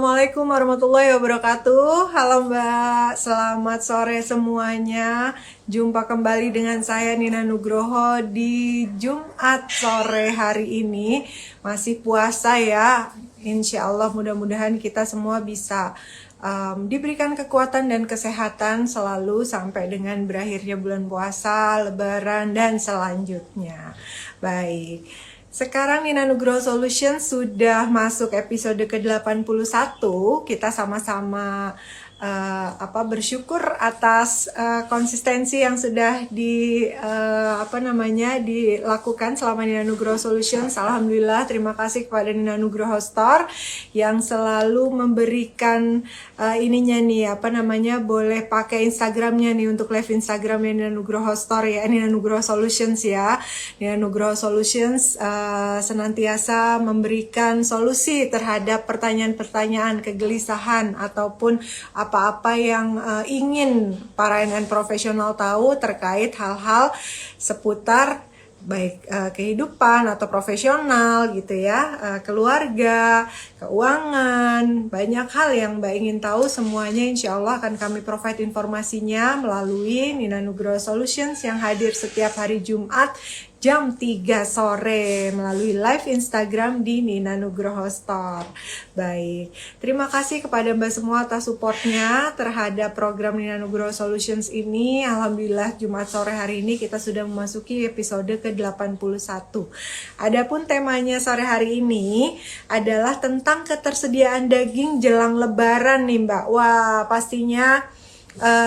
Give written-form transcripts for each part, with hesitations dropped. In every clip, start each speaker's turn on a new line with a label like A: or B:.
A: Assalamualaikum warahmatullahi wabarakatuh. Halo Mbak, selamat sore semuanya. Jumpa kembali dengan saya Nina Nugroho di Jumat sore hari ini. Masih puasa ya. Insya Allah mudah-mudahan kita semua bisa diberikan kekuatan dan kesehatan selalu sampai dengan berakhirnya bulan puasa, lebaran, dan selanjutnya. Baik. Sekarang Nina Nugroho Solution sudah masuk episode ke-81. Kita sama-sama bersyukur atas konsistensi yang sudah dilakukan selama Nina Nugroho Solutions. Alhamdulillah, terima kasih kepada Nina Nugroho Store yang selalu memberikan boleh pakai Instagramnya nih untuk live Instagramnya Nina Nugroho Store ya, Nina Nugroho Solutions ya. Nina Nugroho Solutions senantiasa memberikan solusi terhadap pertanyaan-pertanyaan, kegelisahan ataupun apa-apa yang ingin para NN profesional tahu terkait hal-hal seputar baik kehidupan atau profesional gitu ya, keluarga, keuangan, banyak hal yang Mbak ingin tahu, semuanya insya Allah akan kami provide informasinya melalui Nina Nugroho Solutions yang hadir setiap hari Jumat jam 3 sore melalui live Instagram di Nina Nugroho Store. Baik, terima kasih kepada Mbak semua atas supportnya terhadap program Nina Nugroho Solutions ini. Alhamdulillah Jumat sore hari ini kita sudah memasuki episode ke-81. Adapun temanya sore hari ini adalah tentang ketersediaan daging jelang lebaran nih Mbak. Wah, pastinya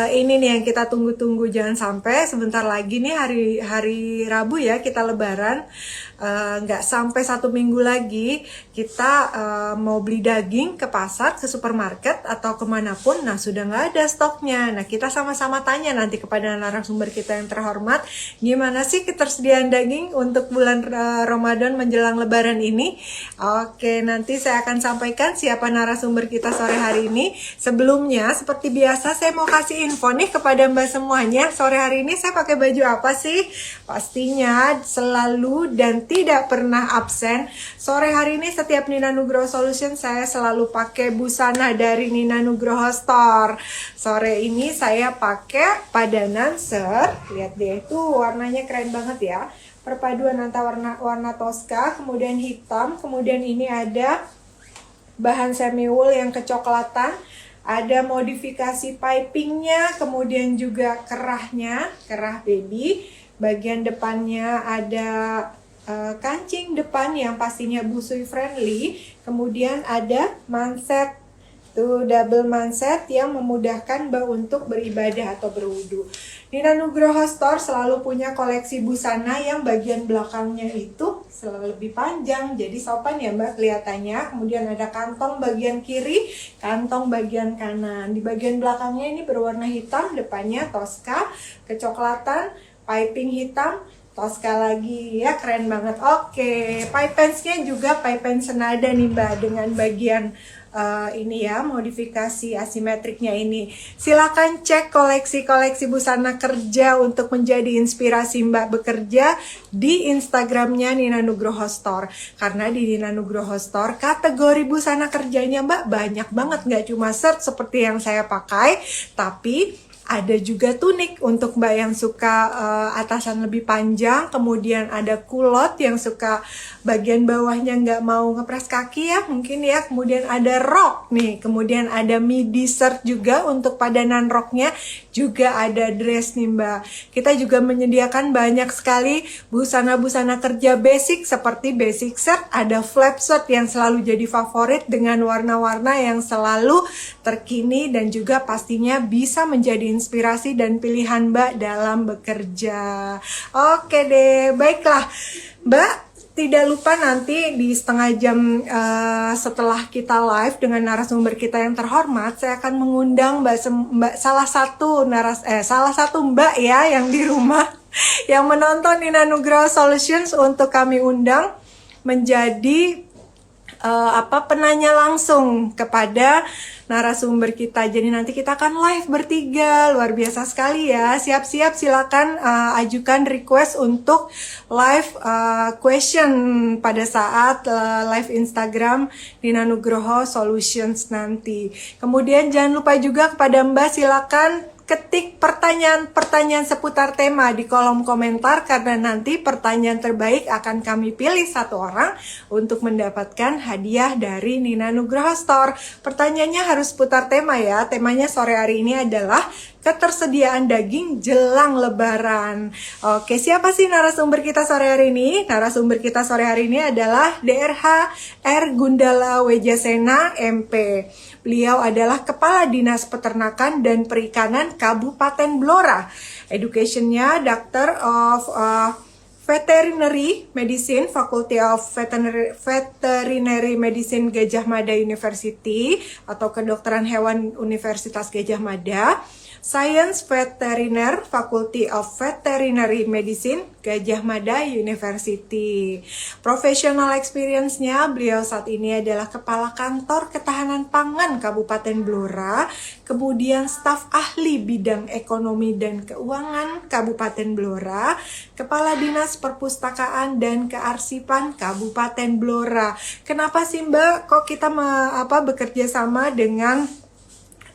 A: ini nih yang kita tunggu-tunggu, jangan sampai sebentar lagi nih hari Rabu ya kita lebaran, nggak sampai 1 minggu lagi kita mau beli daging ke pasar, ke supermarket atau kemanapun, nah sudah nggak ada stoknya. Nah kita sama-sama tanya nanti kepada narasumber kita yang terhormat, gimana sih ketersediaan daging untuk bulan Ramadan menjelang lebaran ini. Oke, nanti saya akan sampaikan siapa narasumber kita sore hari ini. Sebelumnya seperti biasa saya mau kasih info nih kepada Mbak semuanya. Sore hari ini saya pakai baju apa sih? Pastinya selalu dan tidak pernah absen. Sore hari ini setiap Nina Nugroho Solution saya selalu pakai busana dari Nina Nugroho Store. Sore ini saya pakai padanan shirt. Lihat deh, itu warnanya keren banget ya. Perpaduan antara warna Tosca, kemudian hitam, kemudian ini ada bahan semi wool yang kecoklatan. Ada modifikasi pipingnya, kemudian juga kerahnya, kerah baby. Bagian depannya ada kancing depan yang pastinya busui friendly. Kemudian ada manset, tuh double manset yang memudahkan Mbak untuk beribadah atau berwudu. Nina Nugroho Store selalu punya koleksi busana yang bagian belakangnya itu selalu lebih panjang, jadi sopan ya Mbak kelihatannya. Kemudian ada kantong bagian kiri, kantong bagian kanan. Di bagian belakangnya ini berwarna hitam, depannya Tosca, kecoklatan, piping hitam, Tosca lagi ya, keren banget. Oke, pipe pants-nya juga pipe pants senada nih Mbak dengan bagian ini ya, modifikasi asimetriknya ini. Silakan cek koleksi-koleksi busana kerja untuk menjadi inspirasi Mbak bekerja di Instagramnya Nina Nugroho Store. Karena di Nina Nugroho Store kategori busana kerjanya Mbak banyak banget, nggak cuma shirt seperti yang saya pakai, tapi ada juga tunik untuk Mbak yang suka atasan lebih panjang, kemudian ada kulot yang suka bagian bawahnya nggak mau ngepres kaki ya mungkin ya, kemudian ada rok nih, kemudian ada midi shirt juga untuk padanan roknya, juga ada dress nih Mbak. Kita juga menyediakan banyak sekali busana-busana kerja basic seperti basic shirt, ada flap shirt yang selalu jadi favorit dengan warna-warna yang selalu terkini dan juga pastinya bisa menjadi inspirasi dan pilihan Mbak dalam bekerja. Oke deh, baiklah Mbak, tidak lupa nanti di setengah jam setelah kita live dengan narasumber kita yang terhormat, saya akan mengundang salah satu Mbak ya yang di rumah yang menonton Nina Nugroho Solutions untuk kami undang menjadi penanya langsung kepada narasumber kita. Jadi nanti kita akan live bertiga, luar biasa sekali ya. Siap-siap silakan ajukan request untuk live question pada saat live Instagram Nina Nugroho Solutions nanti. Kemudian jangan lupa juga kepada Mbak, silakan ketik pertanyaan-pertanyaan seputar tema di kolom komentar, karena nanti pertanyaan terbaik akan kami pilih satu orang untuk mendapatkan hadiah dari Nina Nugroho Store. Pertanyaannya harus seputar tema ya. Temanya sore hari ini adalah ketersediaan daging jelang Lebaran. Oke, siapa sih narasumber kita sore hari ini? Narasumber kita sore hari ini adalah DRH R. Gundala Wejasena MP. Beliau adalah Kepala Dinas Peternakan dan Perikanan Kabupaten Blora. Education-nya Doctor of Veterinary Medicine, Faculty of Veterinary Medicine Gajah Mada University atau Kedokteran Hewan Universitas Gajah Mada. Science Veteriner, Faculty of Veterinary Medicine, Gajah Mada University. Professional experience-nya, beliau saat ini adalah Kepala Kantor Ketahanan Pangan Kabupaten Blora, kemudian staf ahli bidang ekonomi dan keuangan Kabupaten Blora, Kepala Dinas Perpustakaan dan Kearsipan Kabupaten Blora. Kenapa sih Mbak, kok kita bekerja sama dengan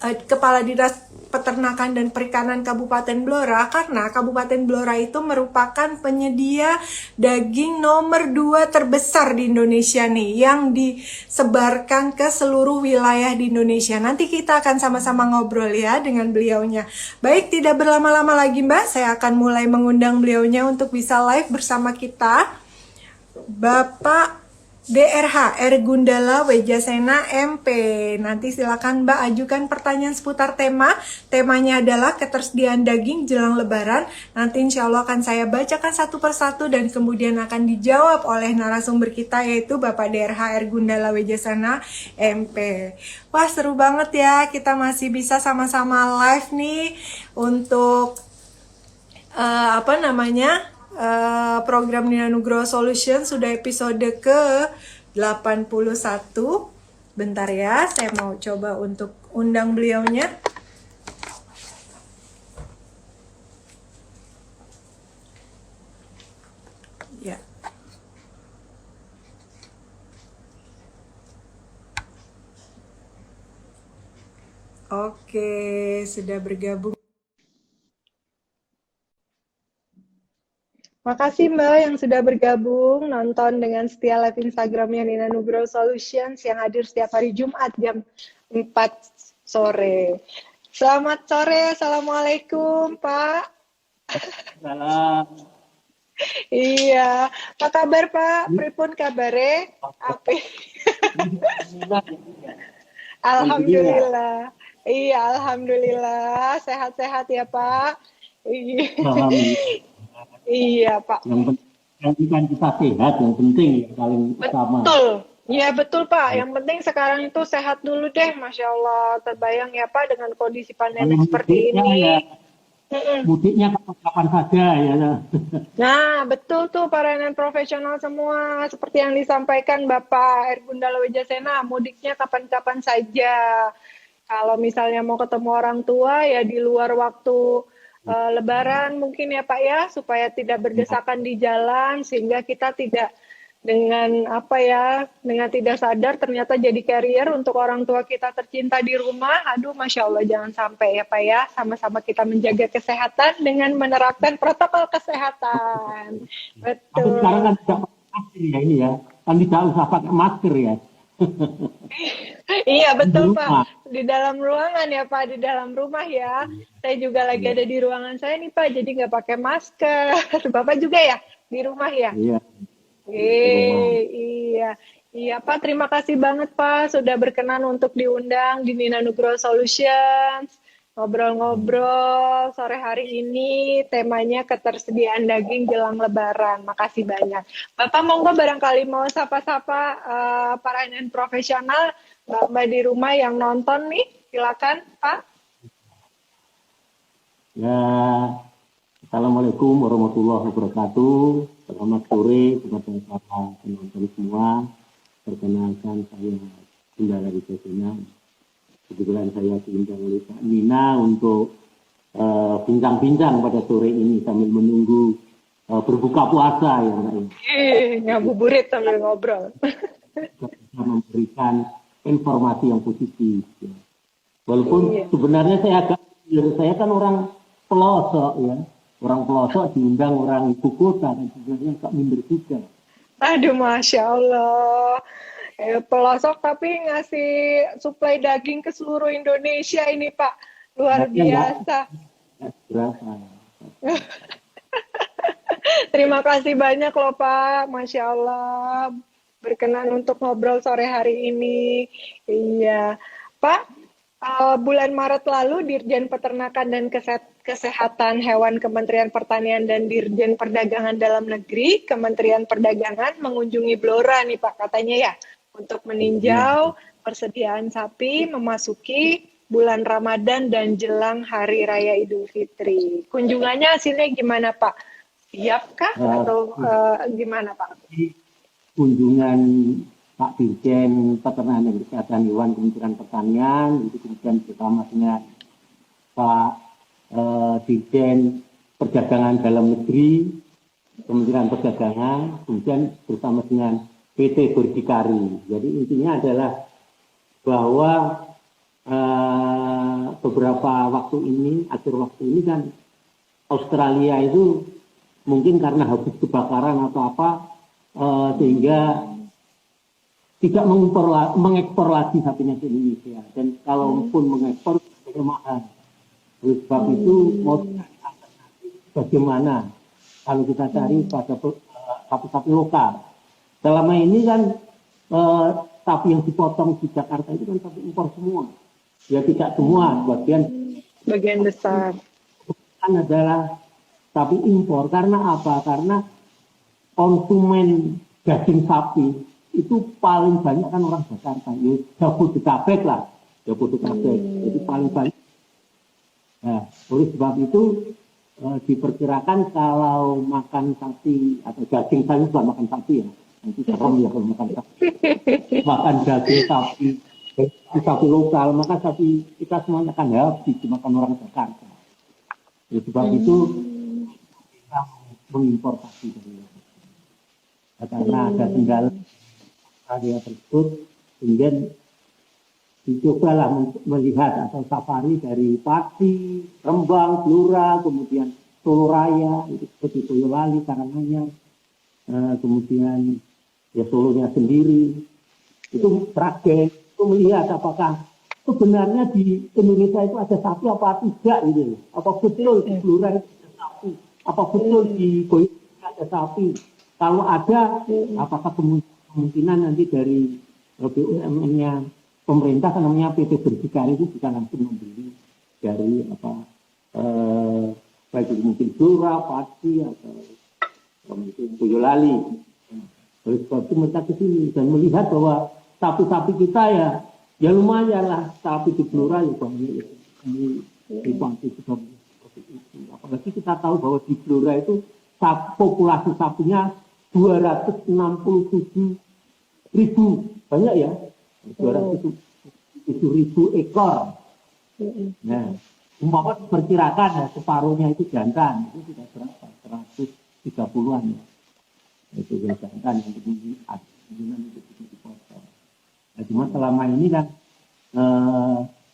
A: Kepala Dinas Peternakan dan Perikanan Kabupaten Blora? Karena Kabupaten Blora itu merupakan penyedia daging nomor 2 terbesar di Indonesia nih, yang disebarkan ke seluruh wilayah di Indonesia. Nanti kita akan sama-sama ngobrol ya dengan beliaunya. Baik, tidak berlama-lama lagi Mbak, saya akan mulai mengundang beliaunya untuk bisa live bersama kita. Bapak DRH R. Gundala Wejasena MP. Nanti silakan Mbak ajukan pertanyaan seputar tema. Temanya adalah ketersediaan daging jelang Lebaran. Nanti insya Allah akan saya bacakan satu persatu dan kemudian akan dijawab oleh narasumber kita, yaitu Bapak DRH R. Gundala Wejasena MP. Wah, seru banget ya, kita masih bisa sama-sama live nih untuk program Nina Nugroho Solution. Sudah episode ke 81. Bentar ya, saya mau coba untuk undang beliaunya. Ya. Oke, sudah bergabung. Makasih Mbak yang sudah bergabung nonton dengan setia live Instagramnya Nina Nugroho Solutions yang hadir setiap hari Jumat jam 4 sore. Selamat sore, Assalamualaikum Pak.
B: Salam.
A: Iya, apa kabar Pak? Pripun kabare? Api. Alhamdulillah. Iya, alhamdulillah. Sehat-sehat ya Pak. Iya Pak.
B: Yang penting kan kita sehat, yang penting yang paling utama.
A: Betul. Iya betul Pak. Yang penting sekarang itu sehat dulu deh. Masya Allah. Terbayang ya Pak dengan kondisi pandemi seperti ini.
B: Ya, mudiknya kapan saja ya.
A: Nah betul tuh para nelayan profesional semua. Seperti yang disampaikan Bapak R. Gundala Wejasena, mudiknya kapan-kapan saja. Kalau misalnya mau ketemu orang tua ya di luar waktu Lebaran mungkin ya Pak ya, supaya tidak berdesakan di jalan, sehingga kita tidak dengan dengan tidak sadar ternyata jadi carrier untuk orang tua kita tercinta di rumah. Aduh, Masya Allah, jangan sampai ya Pak ya. Sama-sama kita menjaga kesehatan dengan menerapkan protokol kesehatan. Betul.
B: Tapi sekarang kan tidak pakai masker ya ini ya, kan tidak usah pakai masker ya.
A: Iya betul Pak, di dalam ruangan ya Pak, di dalam rumah ya. Saya juga lagi ada di ruangan saya nih Pak, jadi nggak pakai masker. Bapak juga ya di rumah ya?
B: Iya.
A: Iya Pak, terima kasih banget Pak sudah berkenan untuk diundang di Nina Nugroho Solutions. Ngobrol-ngobrol sore hari ini, temanya ketersediaan daging jelang Lebaran. Makasih banyak. Bapak monggo barangkali mau sapa-sapa para nelayan profesional, Mbak di rumah yang nonton nih, silakan Pak.
B: Ya, Assalamualaikum warahmatullahi wabarakatuh. Selamat sore teman-teman semua. Perkenalkan, saya Gundala Wisesena. Kebetulan saya diundang oleh Kak Nina untuk bincang-bincang pada sore ini sambil menunggu berbuka puasa ya Mbak.
A: Ngabuburit sambil ngobrol.
B: Bisa memberikan informasi yang positif. Ya. Walaupun sebenarnya saya kan orang pelosok ya, orang pelosok diundang orang ibu kota dan sebenarnya agak minder juga.
A: Aduh, Masya Allah. Pelosok tapi ngasih suplai daging ke seluruh Indonesia ini Pak. Luar biasa.
B: Berasa.
A: Terima kasih banyak loh Pak. Masya Allah. Berkenan untuk ngobrol sore hari ini. Iya. Pak, bulan Maret lalu Dirjen Peternakan dan Kesehatan Hewan Kementerian Pertanian dan Dirjen Perdagangan Dalam Negeri Kementerian Perdagangan mengunjungi Blora nih Pak katanya ya untuk meninjau persediaan sapi memasuki bulan Ramadan dan jelang Hari Raya Idul Fitri. Kunjungannya hasilnya gimana Pak? Siapkah atau gimana Pak?
B: Kunjungan Pak Dirjen Peternakan dan Kesehatan Hewan Kementerian Pertanian, itu kemudian bersama dengan Pak Dirjen Perdagangan Dalam Negeri Kementerian Perdagangan, kemudian bersama dengan PT Berdikari. Jadi intinya adalah bahwa beberapa akhir waktu ini kan Australia itu mungkin karena habis kebakaran atau apa sehingga tidak mengekspor lagi sapinya ke Indonesia, dan kalaupun mengekspor itu mahal. Oleh sebab itu mau bagaimana kalau kita cari pada sapi-sapi lokal. Selama ini kan sapi yang dipotong di Jakarta itu kan sapi impor semua. Ya tidak semua, bagian
A: besar
B: kan adalah sapi impor. Karena apa? Karena konsumen daging sapi itu paling banyak kan orang Jakarta, ya Jabodetabek lah, jadi paling banyak. Nah, oleh sebab itu diperkirakan kalau makan sapi atau daging sapi, bukan makan sapi ya, nanti serem ya kalau makan sapi, makan daging sapi lokal, maka sapi kita semuanya akan habis dimakan orang Jakarta. Oleh sebab itu kita mengimportasi dari luar. Karena ada kendala area tersebut, kemudian dicobalah melihat atau safari dari Pati, Rembang, Blora, kemudian Solo Raya, itu seperti Boyolali, Karanganyar, kemudian ya Solonya sendiri, itu praktek, itu melihat apakah sebenarnya di Indonesia itu ada sapi apa tidak gitu, apa betul di Blora itu ada sapi, apa betul di Boyolali ada sapi, kalau ada apakah kemungkinan nanti dari BUMN-nya pemerintah, kan namanya PT Berdikari, itu bisa langsung membeli dari baik itu mungkin Blora, Pati atau mungkin Boyolali. Oleh sebab itu mereka ke sini dan melihat bahwa sapi-sapi kita ya lumayan lah, sapi di Blora ya banyak ya. Di Pati juga seperti itu. Apalagi kita tahu bahwa di Blora itu populasi sapinya 267.000, banyak ya, 207.000 ekor. Nah, umpama diperkirakan ya separuhnya itu jantan, itu sudah berapa? 130-an ya. Itu jantan yang kemungkinan itu dipotong. Nah, cuma selama ini kan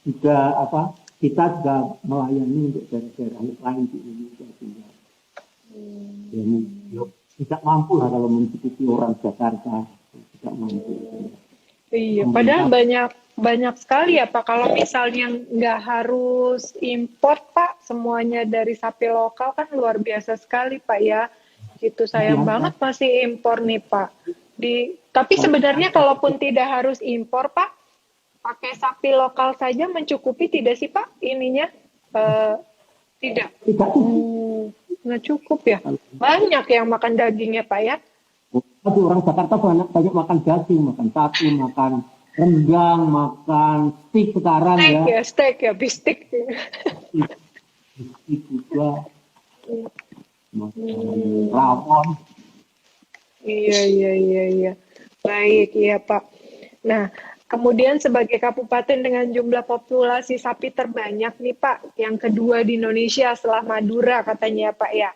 B: juga kita juga melayani untuk daerah-daerah lain di Indonesia juga. Ya, tidak mampu lah kalau mencukupi orang Jakarta, tidak mampu.
A: Iya, padahal banyak sekali ya Pak. Kalau misalnya nggak harus import Pak, semuanya dari sapi lokal kan luar biasa sekali Pak ya. Itu sayang banget masih impor nih Pak. Tapi sebenarnya kalaupun tidak harus impor Pak, pakai sapi lokal saja mencukupi tidak sih Pak ininya? Tidak. Nggak cukup ya. Banyak yang makan dagingnya Pak ya.
B: Tapi orang Jakarta banyak makan daging, makan sapi, makan rendang, makan steak sekarang ya.
A: Steak ya, bistik.
B: Bistik juga. Makan rawon.
A: Iya. Baik, iya Pak. Nah, kemudian sebagai kabupaten dengan jumlah populasi sapi terbanyak nih Pak, yang kedua di Indonesia setelah Madura katanya ya Pak ya.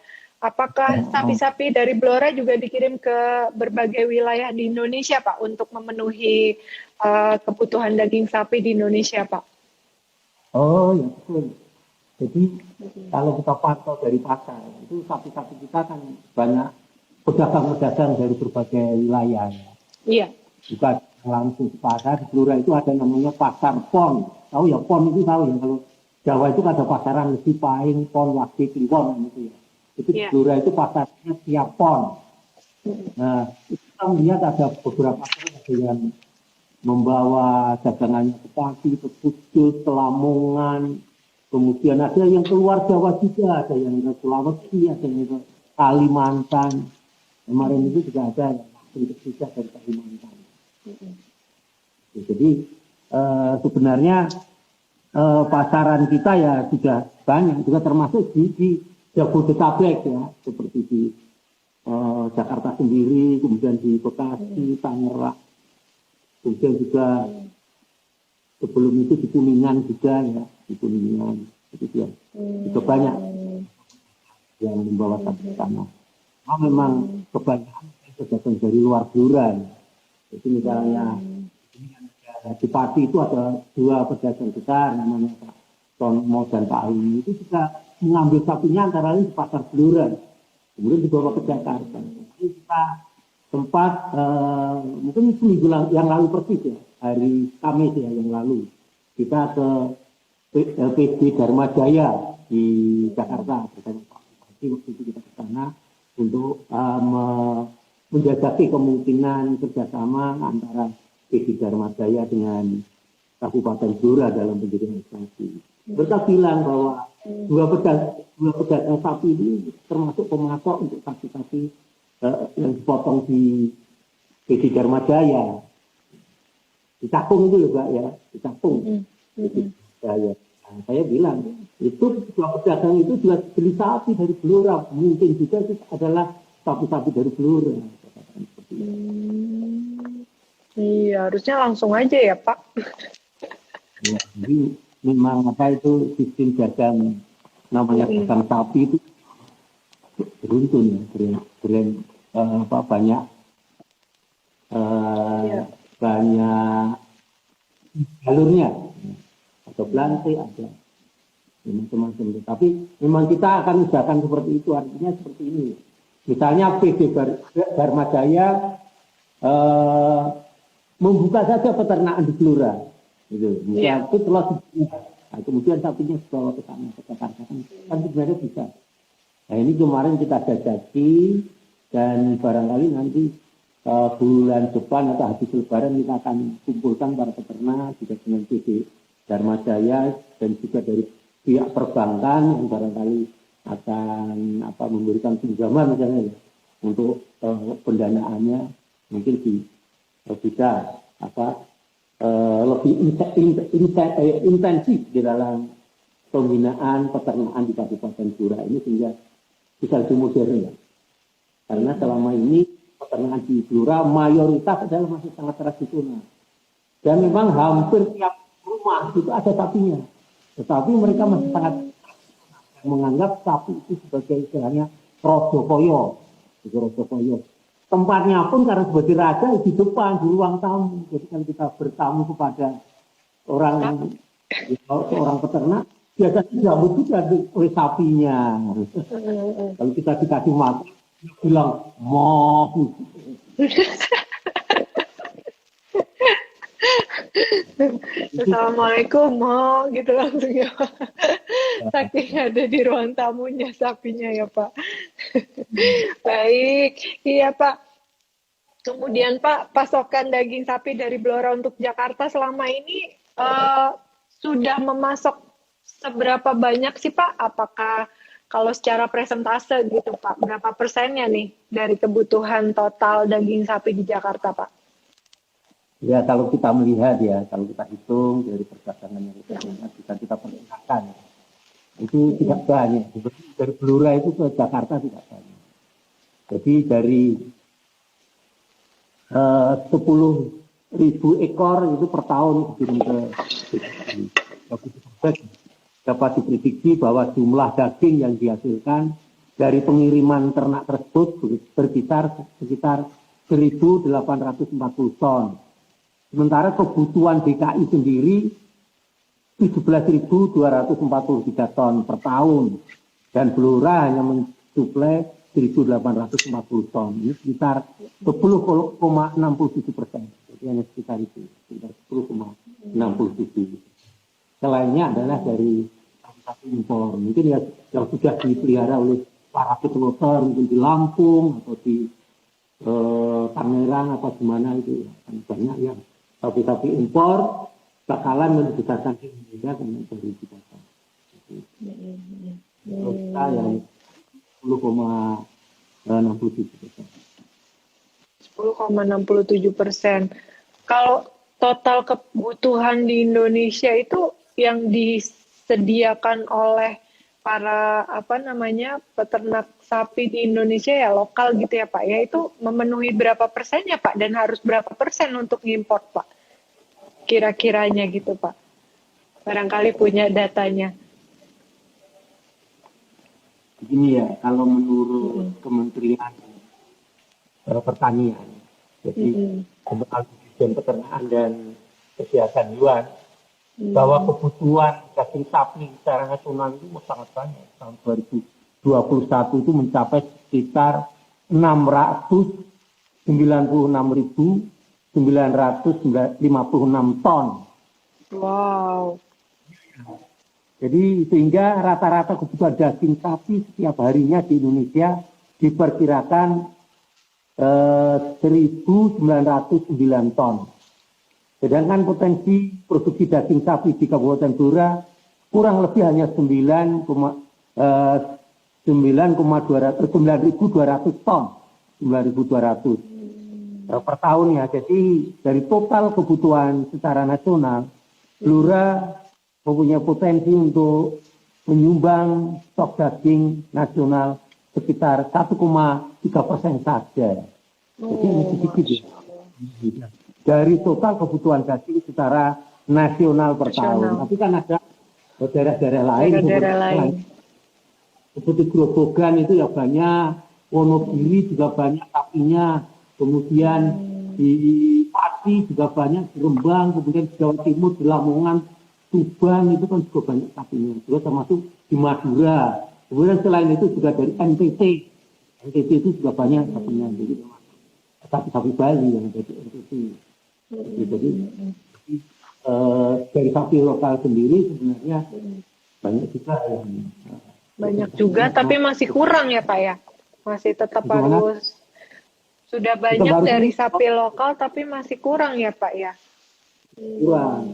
A: Apakah sapi-sapi dari Blora juga dikirim ke berbagai wilayah di Indonesia Pak untuk memenuhi kebutuhan daging sapi di Indonesia Pak?
B: Oh ya betul. Jadi kalau kita pantau dari pasar, itu sapi-sapi kita kan banyak pedagang-pedagang dari berbagai wilayah.
A: Iya.
B: Bukan langsung ke pasar, di Blora itu ada namanya pasar pon. Tahu ya pon itu tahu ya, kalau Jawa itu ada pasaran lebih paling pon, wasi, kliwon gitu ya. Itu di
A: Iya.
B: Blora itu pasarnya tiap pon. Nah, kita melihat ada beberapa pasar ada yang membawa dagangannya ke Pati, ke Kudus, ke Lamongan, kemudian ada yang keluar Jawa juga, ada yang ke Sulawesi, ada yang ke Kalimantan. Kemarin itu juga ada yang langsung juga dari Kalimantan. Jadi sebenarnya pasaran kita ya sudah banyak, juga termasuk di Jabodetabek ya, seperti di Jakarta sendiri, kemudian di Bekasi, Tangerang, kemudian juga sebelum itu di Kuningan juga ya, di Kuningan itu ya, juga banyak yang membawa sapi ke sana. Nah, memang kebanyakan pedagang dari luar Blora. Jadi misalnya di Pati itu ada dua pedagang besar namanya Pak Tomo dan Pak Ali, itu juga mengambil sapinya antara lain di pasar Blora, kemudian dibawa ke Jakarta. Jadi kita sempat mungkin seminggu yang lalu persis ya, hari Kamis ya yang lalu kita ke PD Dharma Jaya di Jakarta bersama Pak Bupati. Waktu itu kita ke sana untuk menjajaki kemungkinan kerjasama antara PD Dharma Jaya dengan Kabupaten Blora dalam pendidikan sapi. Mereka bilang bahwa dua pedagang sapi ini termasuk pemasok untuk sapi-sapi yang dipotong di PD Dharma Jaya. Di Cakung itu loh Pak ya, di Cakung. Jaya. Nah, saya bilang itu dua pedagang itu juga beli sapi dari Blora, mungkin juga itu adalah sapi-sapi dari Blora.
A: Iya, harusnya langsung aja ya Pak.
B: Ya, jadi memang apa itu sistem dagang namanya dagang sapi itu beruntun ya, banyak banyak jalurnya, ada belante, ada macam-macam. Tapi memang kita akan usahakan seperti itu, artinya seperti ini. Misalnya PD Dharma Jaya membuka saja peternakan di Blora, gitu. Misalnya itu telur, nah, kemudian sapinya dibawa ke sana ke Jakarta kan sebenarnya bisa. Nah ini kemarin kita jajaki dan barangkali nanti bulan depan atau habis Lebaran kita akan kumpulkan para peternak juga dengan PD Dharma Jaya dan juga dari pihak perbankan yang barangkali akan memberikan pinjaman misalnya ya, untuk pendanaannya mungkin bisa lebih intensif di dalam pembinaan peternakan di Kabupaten Blora ini sehingga bisa lebih modern ya. Karena selama ini peternakan di Blora mayoritas adalah masih sangat tradisional. Dan memang hampir tiap rumah itu ada sapinya. Tetapi mereka masih sangat menganggap sapi itu sebagai istilahnya rojokoyo. Tempatnya pun karena sebagai raja di depan, di ruang tamu. Jadi kalau kita bertamu kepada seorang peternak, biasanya disambut juga oleh sapinya. Kalau kita dikasih makan, dia bilang, mau.
A: Assalamualaikum, Mo, gitu langsung ya Pak. Saking ada di ruang tamunya sapinya ya Pak. Baik, iya Pak. Kemudian Pak, pasokan daging sapi dari Blora untuk Jakarta selama ini sudah memasok seberapa banyak sih Pak? Apakah kalau secara presentase gitu Pak, berapa persennya nih dari kebutuhan total daging sapi di Jakarta Pak?
B: Ya kalau kita melihat ya, kalau kita hitung dari perdagangan yang kita perkirakan, itu tidak banyak. Dari Blora itu ke Jakarta tidak banyak. Jadi dari 10.000 ekor itu per tahun dikirim ke dapat diprediksi bahwa jumlah daging yang dihasilkan dari pengiriman ternak tersebut berkisar sekitar 1.840 ton. Sementara kebutuhan DKI sendiri 17.243 ton per tahun dan Blora hanya mensuplai 1.840 ton. Ini sekitar 10,67%. Jadi hanya sekitar itu, sekitar 10,67%. Selainnya adalah dari sapi impor. Mungkin ya yang sudah dipelihara oleh para peternak mungkin di Lampung atau di Tangerang atau di mana itu kan banyak yang sapi-sapi impor bakalan membesarkan di Indonesia karena dari kita. Terus kita yang 10,67%.
C: 10,67%. Kalau total kebutuhan di Indonesia itu yang disediakan oleh para peternak sapi di Indonesia ya lokal gitu ya Pak ya, itu memenuhi berapa persen ya Pak, dan harus berapa persen untuk impor Pak, kira-kiranya gitu Pak, barangkali punya datanya.
B: Begini ya, kalau menurut Kementerian Pertanian, jadi Kementerian Peternakan dan Kesehatan Hewan, bahwa kebutuhan daging sapi secara nasional itu sangat banyak. Tahun 2021 itu mencapai sekitar 696.956 ton.
C: Wow.
B: Jadi sehingga rata-rata kebutuhan daging sapi setiap harinya di Indonesia diperkirakan 1.909 ton. Sedangkan potensi produksi daging sapi di Kabupaten Blora kurang lebih hanya 9.200 ton, 9.200 per tahun ya. Jadi dari total kebutuhan secara nasional, Blora mempunyai potensi untuk menyumbang stok daging nasional sekitar 1,3% saja. Jadi ini sedikit ya. Dari total kebutuhan daging secara nasional per tahun. Tapi kan ada daerah-daerah lain. Seperti Grobogan itu ya banyak, Wonogiri juga banyak sapinya, kemudian di Pati juga banyak, di Rembang, kemudian di Jawa Timur, di Lamongan, Tuban itu kan juga banyak sapinya. Juga termasuk di Madura. Kemudian selain itu juga dari NTT. NTT itu juga banyak sapinya. Jadi sapi-sapi Bali yang ada di NTT. Jadi dari sapi lokal sendiri sebenarnya banyak juga yang
C: banyak juga, tapi masih kurang ya Pak ya, masih tetap harus sudah banyak dari sapi lokal, tapi masih kurang ya Pak ya.
B: Kurang.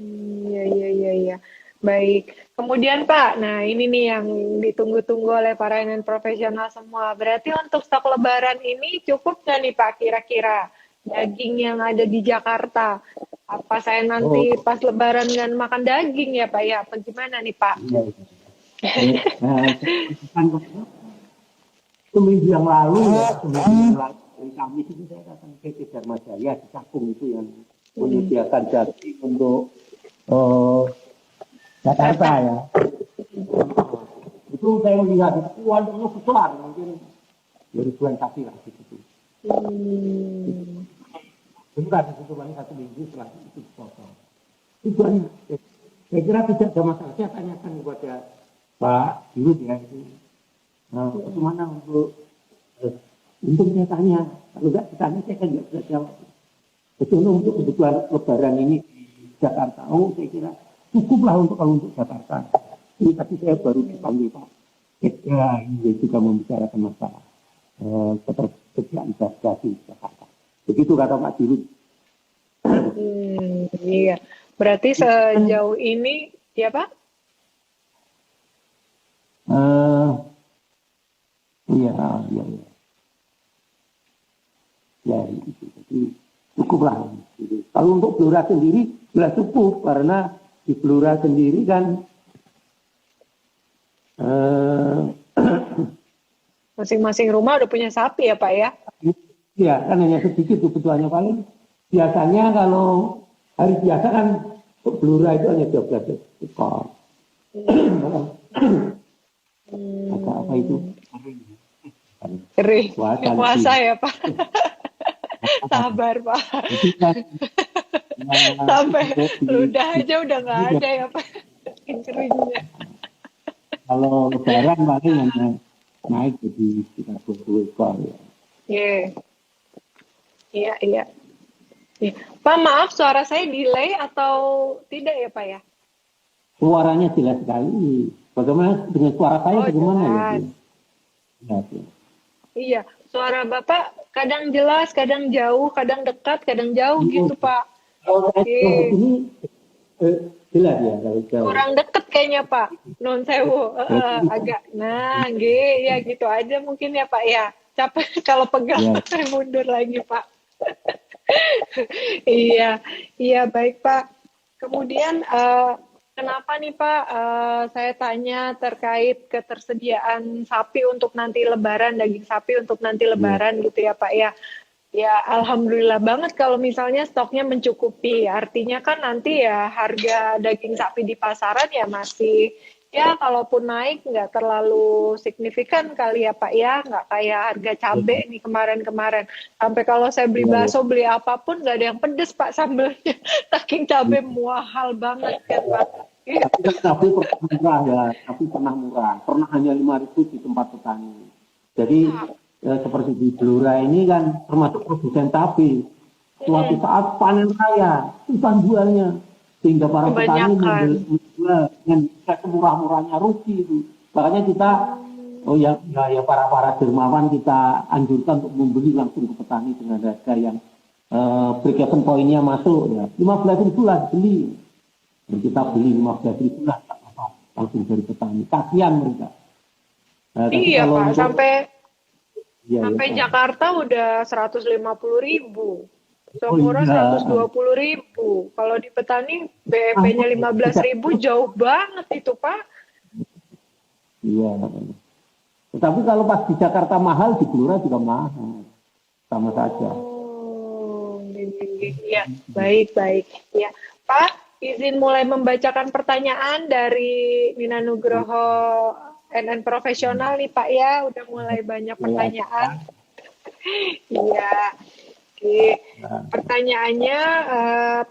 C: Iya. Baik. Kemudian Pak, nah ini nih yang ditunggu-tunggu oleh para nelayan profesional semua. Berarti untuk stok Lebaran ini cukup nggak nih Pak kira-kira daging yang ada di Jakarta? Apa saya nanti pas Lebaran nggak makan daging ya Pak ya? Apa gimana nih Pak?
B: Seminggu yang lalu Kamis itu saya datang ke Dharma Jaya di Cakung itu yang menyediakan daging untuk Jakarta ya. Itu saya melihat itu kuantumnya besar, mungkin ribuan sapi lah gitu. Bukan itu banyak 1 minggu setelah itu dipotong. Itu banyak. Saya kira tidak ada masalah. Saya tanyakan kepada Pak Dirut ya itu. Bagaimana untuk saya tanya. Kalau tidak ditanya saya kan tidak bisa jawab. Jadi untuk kebutuhan Lebaran ini di Jakarta, saya kira cukuplah kalau untuk Jakarta. Ini tadi saya baru dipanggil Pak. Ya, ini juga membicarakan masalah ketersediaan daging di Jakarta. Begitu kata Pak Dirut.
C: Iya. Berarti sejauh ini, ya Pak?
B: Iya. Ya, itu. Jadi cukuplah. Kalau untuk Blora sendiri, sudah cukup karena di Blora sendiri kan
C: masing-masing rumah udah punya sapi ya Pak ya?
B: Ya, kan hanya sedikit kebutuhannya paling. Biasanya kalau hari biasa kan untuk Blora itu hanya 12 ekor. Agak apa itu?
C: Kering.
B: Puasa.
C: Puasa ya Pak. Sabar Pak.
B: Jadi kan,
C: Sampai ludah aja udah nggak ada ya Pak. Keringnya.
B: kalau lebaran paling hanya naik jadi sekitar 20 ekor ya.
C: Iya. Iya, iya. Iya. Pak, maaf suara saya delay atau tidak ya Pak ya?
B: Suaranya jelas sekali. Bagaimana dengan suara saya?
C: Oh,
B: Bagaimana ya?
C: jelas.
B: Ya.
C: Iya, suara Bapak kadang jelas, kadang jauh, kadang dekat, kadang jauh gitu Pak.
B: Kalau saya begini jelas ya kalau jauh.
C: Kurang deket kayaknya Pak. Non sewu, agak. Nah, ya gitu aja mungkin ya Pak ya. Capek kalau pegang, saya mundur lagi Pak. Iya, iya baik Pak. Kemudian kenapa nih Pak? Saya tanya terkait ketersediaan sapi untuk nanti Lebaran, daging sapi untuk nanti Lebaran gitu ya Pak ya. Ya, alhamdulillah banget kalau misalnya stoknya mencukupi. Artinya kan nanti ya harga daging sapi di pasaran ya masih, ya kalaupun naik nggak terlalu signifikan kali ya Pak ya. Nggak kayak harga cabai nih kemarin-kemarin. Sampai kalau saya beli bakso, beli apapun nggak ada yang pedes Pak sambelnya. Saking cabai mahal banget kan Pak.
B: Tapi kan sapi pernah murah ya, tapi pernah murah. Pernah hanya 5.000 di tempat petani. Jadi seperti di Blora ini kan termasuk produsen sapi. Suatu saat panen raya, susah jualnya. Sehingga para petani menjual dengan semurah-murahnya rugi itu. Makanya kita, para dermawan kita anjurkan untuk membeli langsung ke petani dengan harga yang break-even pointnya masuk. Ya. 15.000 lah beli. Dan kita beli 15.000 lah langsung dari petani. Kasihan mereka.
C: Iya Pak, sampai
B: ya.
C: Jakarta udah 150.000, Sokora 120.000. Kalau di petani BEP-nya 15.000 jauh banget itu Pak.
B: Iya. Tetapi kalau pas di Jakarta mahal, di Blora juga mahal, sama saja.
C: Oh, iya, baik. Ya, Pak, izin mulai membacakan pertanyaan dari Nina Nugroho NN Profesional nih Pak ya, udah mulai banyak pertanyaan. Iya. Oke. Pertanyaannya,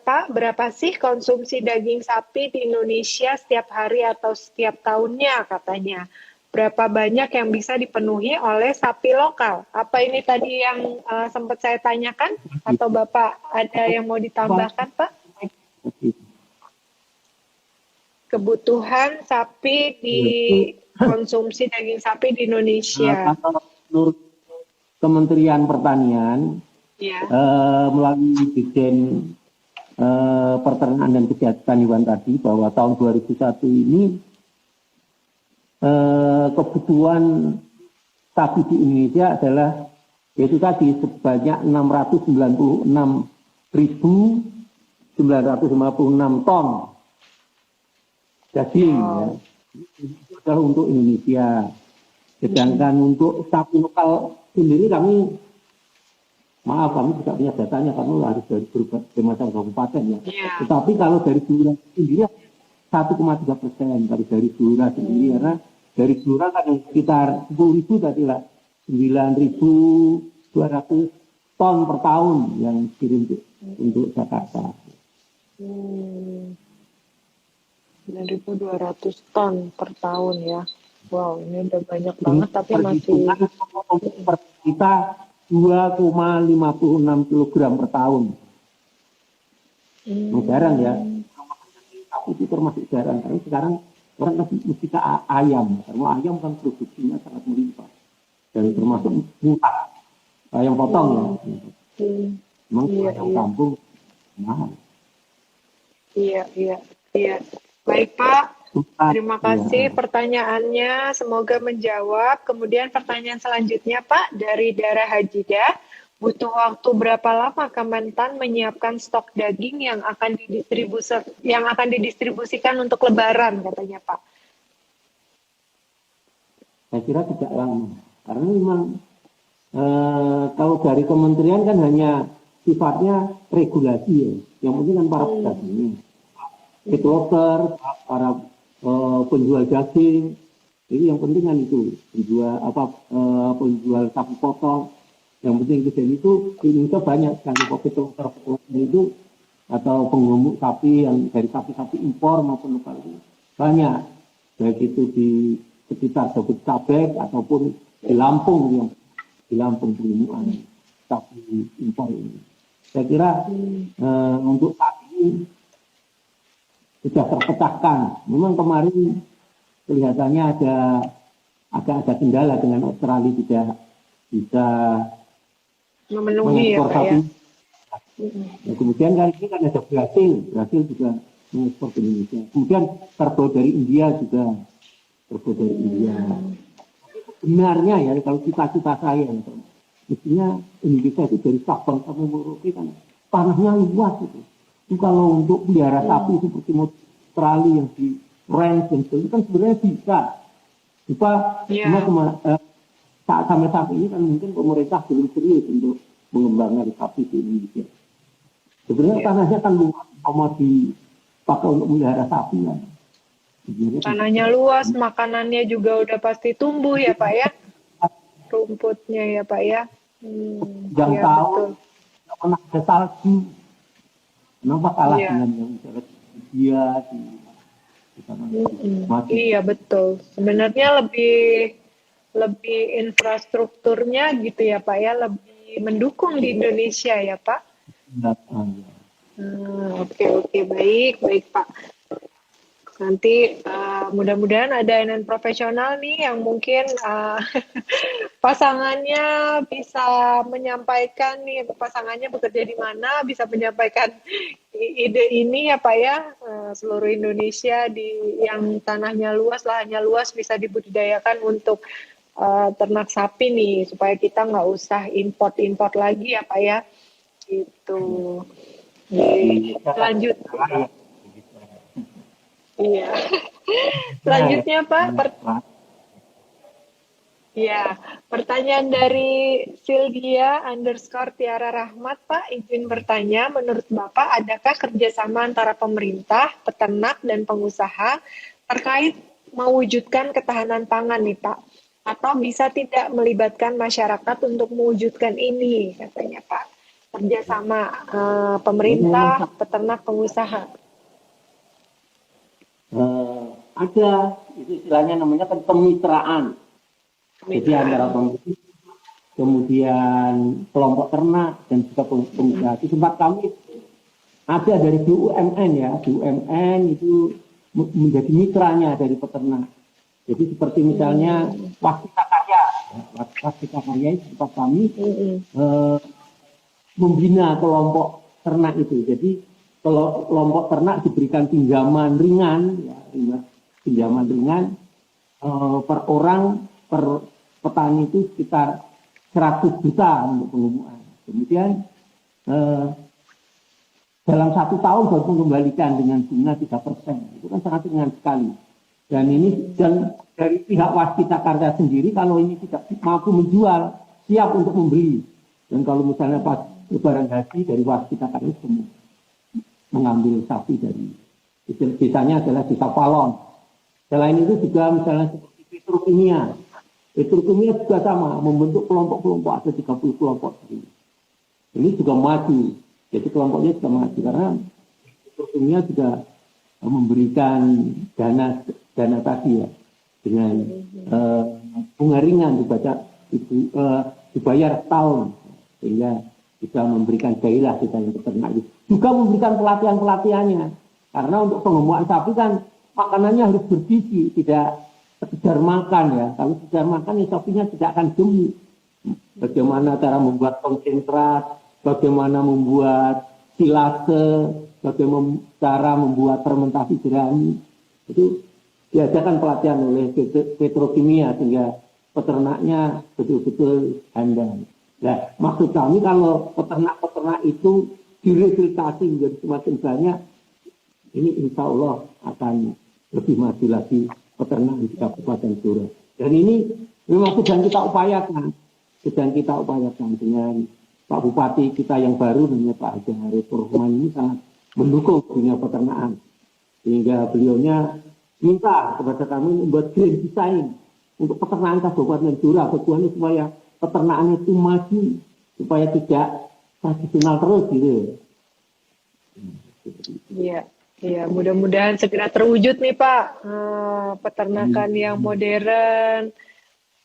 C: Pak, berapa sih konsumsi daging sapi di Indonesia setiap hari atau setiap tahunnya katanya? Berapa banyak yang bisa dipenuhi oleh sapi lokal? Apa ini tadi yang sempat saya tanyakan? Atau Bapak ada yang mau ditambahkan, Pak? Kebutuhan sapi di konsumsi daging sapi di Indonesia.
B: Menurut Kementerian Pertanian, melalui Dirjen Peternakan dan Kesehatan Hewan tadi, bahwa tahun 2001 ini kebutuhan sapi di Indonesia adalah yaitu tadi sebanyak 696.956 ton daging. Ya. Itu adalah untuk Indonesia. Sedangkan untuk sapi lokal sendiri kami tidak punya datanya karena harus dari berbagai macam kabupaten ya. Tetapi kalau dari Blora sendiri 1,3%. Kalau dari Blora sendiri karena dari Blora kan sekitar 10.000 tadi lah, 9.200 ton per tahun yang dikirim untuk Jakarta.
C: 9.200 ton per tahun ya. Wow, ini udah banyak banget tapi masih
B: kita 2,56 kilogram per tahun. Jarang ya. Itu termasuk jarang. Karena sekarang orang mesti ke ayam. Karena ayam kan produksinya sangat melimpah. Dan termasuk murah. Ayam potong ya. Memang ayam kampung mahal.
C: Iya. Baik Pak. Terima kasih pertanyaannya, semoga menjawab. Kemudian pertanyaan selanjutnya Pak, dari Dara Hajida, butuh waktu berapa lama Kementan menyiapkan stok daging yang akan didistribusikan untuk Lebaran katanya Pak?
B: Saya kira tidak lama, karena memang Kalau dari kementerian kan hanya sifatnya regulasi ya. Yang penting kan para pedagangnya, feedlotter, para penjual daging, jadi yang penting kan itu penjual sapi potong. Yang penting itu, dan itu di Indonesia banyak sekali kok feedlotter itu atau penggemuk sapi yang dari sapi-sapi impor maupun lokal itu banyak, baik itu di sekitar Jabodetabek ataupun di Lampung, yang di Lampung penggemukan sapi impor ini. Saya kira untuk saat ini sudah terpecahkan. Memang kemarin kelihatannya agak ada kendala dengan Australia tidak bisa
C: Memenuhi ya,
B: mengekspor
C: Pak
B: sapi.
C: ya.
B: Ya, kemudian kali ini kan ada Brasil juga mengekspor ke Indonesia. Kemudian kerbau dari India juga, kerbau dari India. Sebenarnya ya kalau cita-cita saya, mestinya Indonesia itu dari Sabang sampai Merauke kan tanahnya luas itu. Itu kalau untuk pelihara sapi seperti Australia yang di range dan sebagainya kan sebenarnya bisa. Cuma sampai saat ini kan mungkin pemerintah belum serius untuk mengembangkan sapi di Indonesia. Sebenarnya tanahnya kan luas, mau dipakai untuk melihara sapi kan.
C: Tanahnya luas, makanannya juga udah pasti tumbuh ya Pak ya, rumputnya ya Pak ya.
B: Yang
C: ya,
B: tahu
C: betul.
B: nggak pernah ada salju, kenapa kalah
C: Iya.
B: dengan yang misalnya dia di sana mati.
C: Iya betul. Sebenarnya lebih infrastrukturnya gitu ya Pak ya, lebih mendukung di Indonesia ya Pak. Oke, baik Pak. Nanti mudah-mudahan ada NN profesional nih yang mungkin pasangannya bisa menyampaikan nih, pasangannya bekerja di mana, bisa menyampaikan ide ini ya Pak ya, seluruh Indonesia yang tanahnya luas, lahannya luas bisa dibudidayakan untuk ternak sapi nih, supaya kita nggak usah import lagi ya Pak ya. Gitu. Lanjut. Iya. Selanjutnya Pak, pertanyaan dari Sylvia _Tiara Rahmat Pak, izin bertanya, menurut Bapak adakah kerjasama antara pemerintah, peternak, dan pengusaha terkait mewujudkan ketahanan pangan nih Pak? Atau bisa tidak melibatkan masyarakat untuk mewujudkan ini, katanya Pak? Kerjasama pemerintah, peternak, pengusaha.
B: Ada, itu istilahnya namanya kan kemitraan. Jadi antara pemerintah, kemudian kelompok ternak dan juga pengusaha. Di tempat kami ada dari BUMN ya, BUMN itu menjadi mitranya dari peternak. Jadi seperti misalnya Waskita Karya, Waskita Karya itu tempat kami membina kelompok ternak itu. Jadi kalau kelompok ternak diberikan pinjaman ringan, pinjaman ringan per orang, per petani itu sekitar 100 juta untuk pengemukan. Kemudian dalam 1 tahun baru mengembalikan dengan bunga 3%. Itu kan sangat ringan sekali. Dan dari pihak Waskita Karya sendiri, kalau ini tidak mampu menjual, siap untuk membeli. Dan kalau misalnya pas lebaran haji dari Waskita Karya semua mengambil sapi dari desanya adalah desa Palon. Selain itu juga misalnya seperti petrokimia. Petrokimia juga sama, membentuk kelompok-kelompok, ada 30 kelompok. Ini juga maju. Jadi kelompoknya juga maju karena petrokimia juga memberikan dana tadi ya, dengan bunga ringan dibayar setahun, sehingga bisa memberikan gairah kita yang peternak itu. Juga memberikan pelatihannya, karena untuk pengemukan sapi kan makanannya harus bergizi, tidak sekedar makan ya. Kalau sekedar makan ya sapinya tidak akan gemuk. Bagaimana cara membuat konsentrat, bagaimana membuat silase, bagaimana cara membuat fermentasi jerami, itu diadakan pelatihan oleh petrokimia sehingga peternaknya betul-betul handal. Nah, maksud kami kalau peternak-peternak itu direhabilitasi menjadi semakin banyak, ini insya Allah akan lebih maju lagi peternak di Kabupaten Blora. Dan ini memang sedang kita upayakan. sedang kita upayakan dengan Pak Bupati kita yang baru namanya Pak Haji Arif Rahman ini sangat mendukung dunia peternakan, sehingga beliaunya minta kepada kami membuat grand design untuk peternakan Kabupaten Blora, tujuannya supaya peternakan itu maju, supaya tidak tradisional terus gitu.
C: Iya, iya. Mudah-mudahan segera terwujud nih Pak, peternakan yang modern.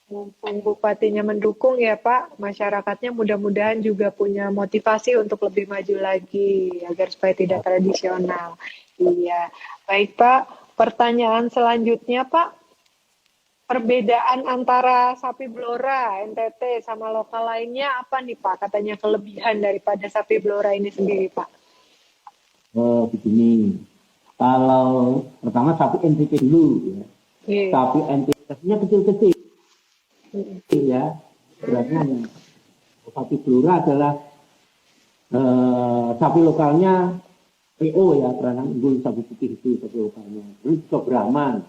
C: Mumpung bupatinya mendukung ya Pak, masyarakatnya mudah-mudahan juga punya motivasi untuk lebih maju lagi agar supaya tidak tradisional. Iya, baik Pak. Pertanyaan selanjutnya Pak, perbedaan antara sapi Blora, NTT sama lokal lainnya apa nih Pak? Katanya kelebihan daripada sapi Blora ini sendiri Pak.
B: Begini, kalau pertama sapi NTT dulu ya, sapi NTT-nya kecil-kecil. Ya, beratnya sapi Blora adalah sapi lokalnya PO ya, beranak unggul sapi putih itu sapi lokalnya. Terus juga Brahman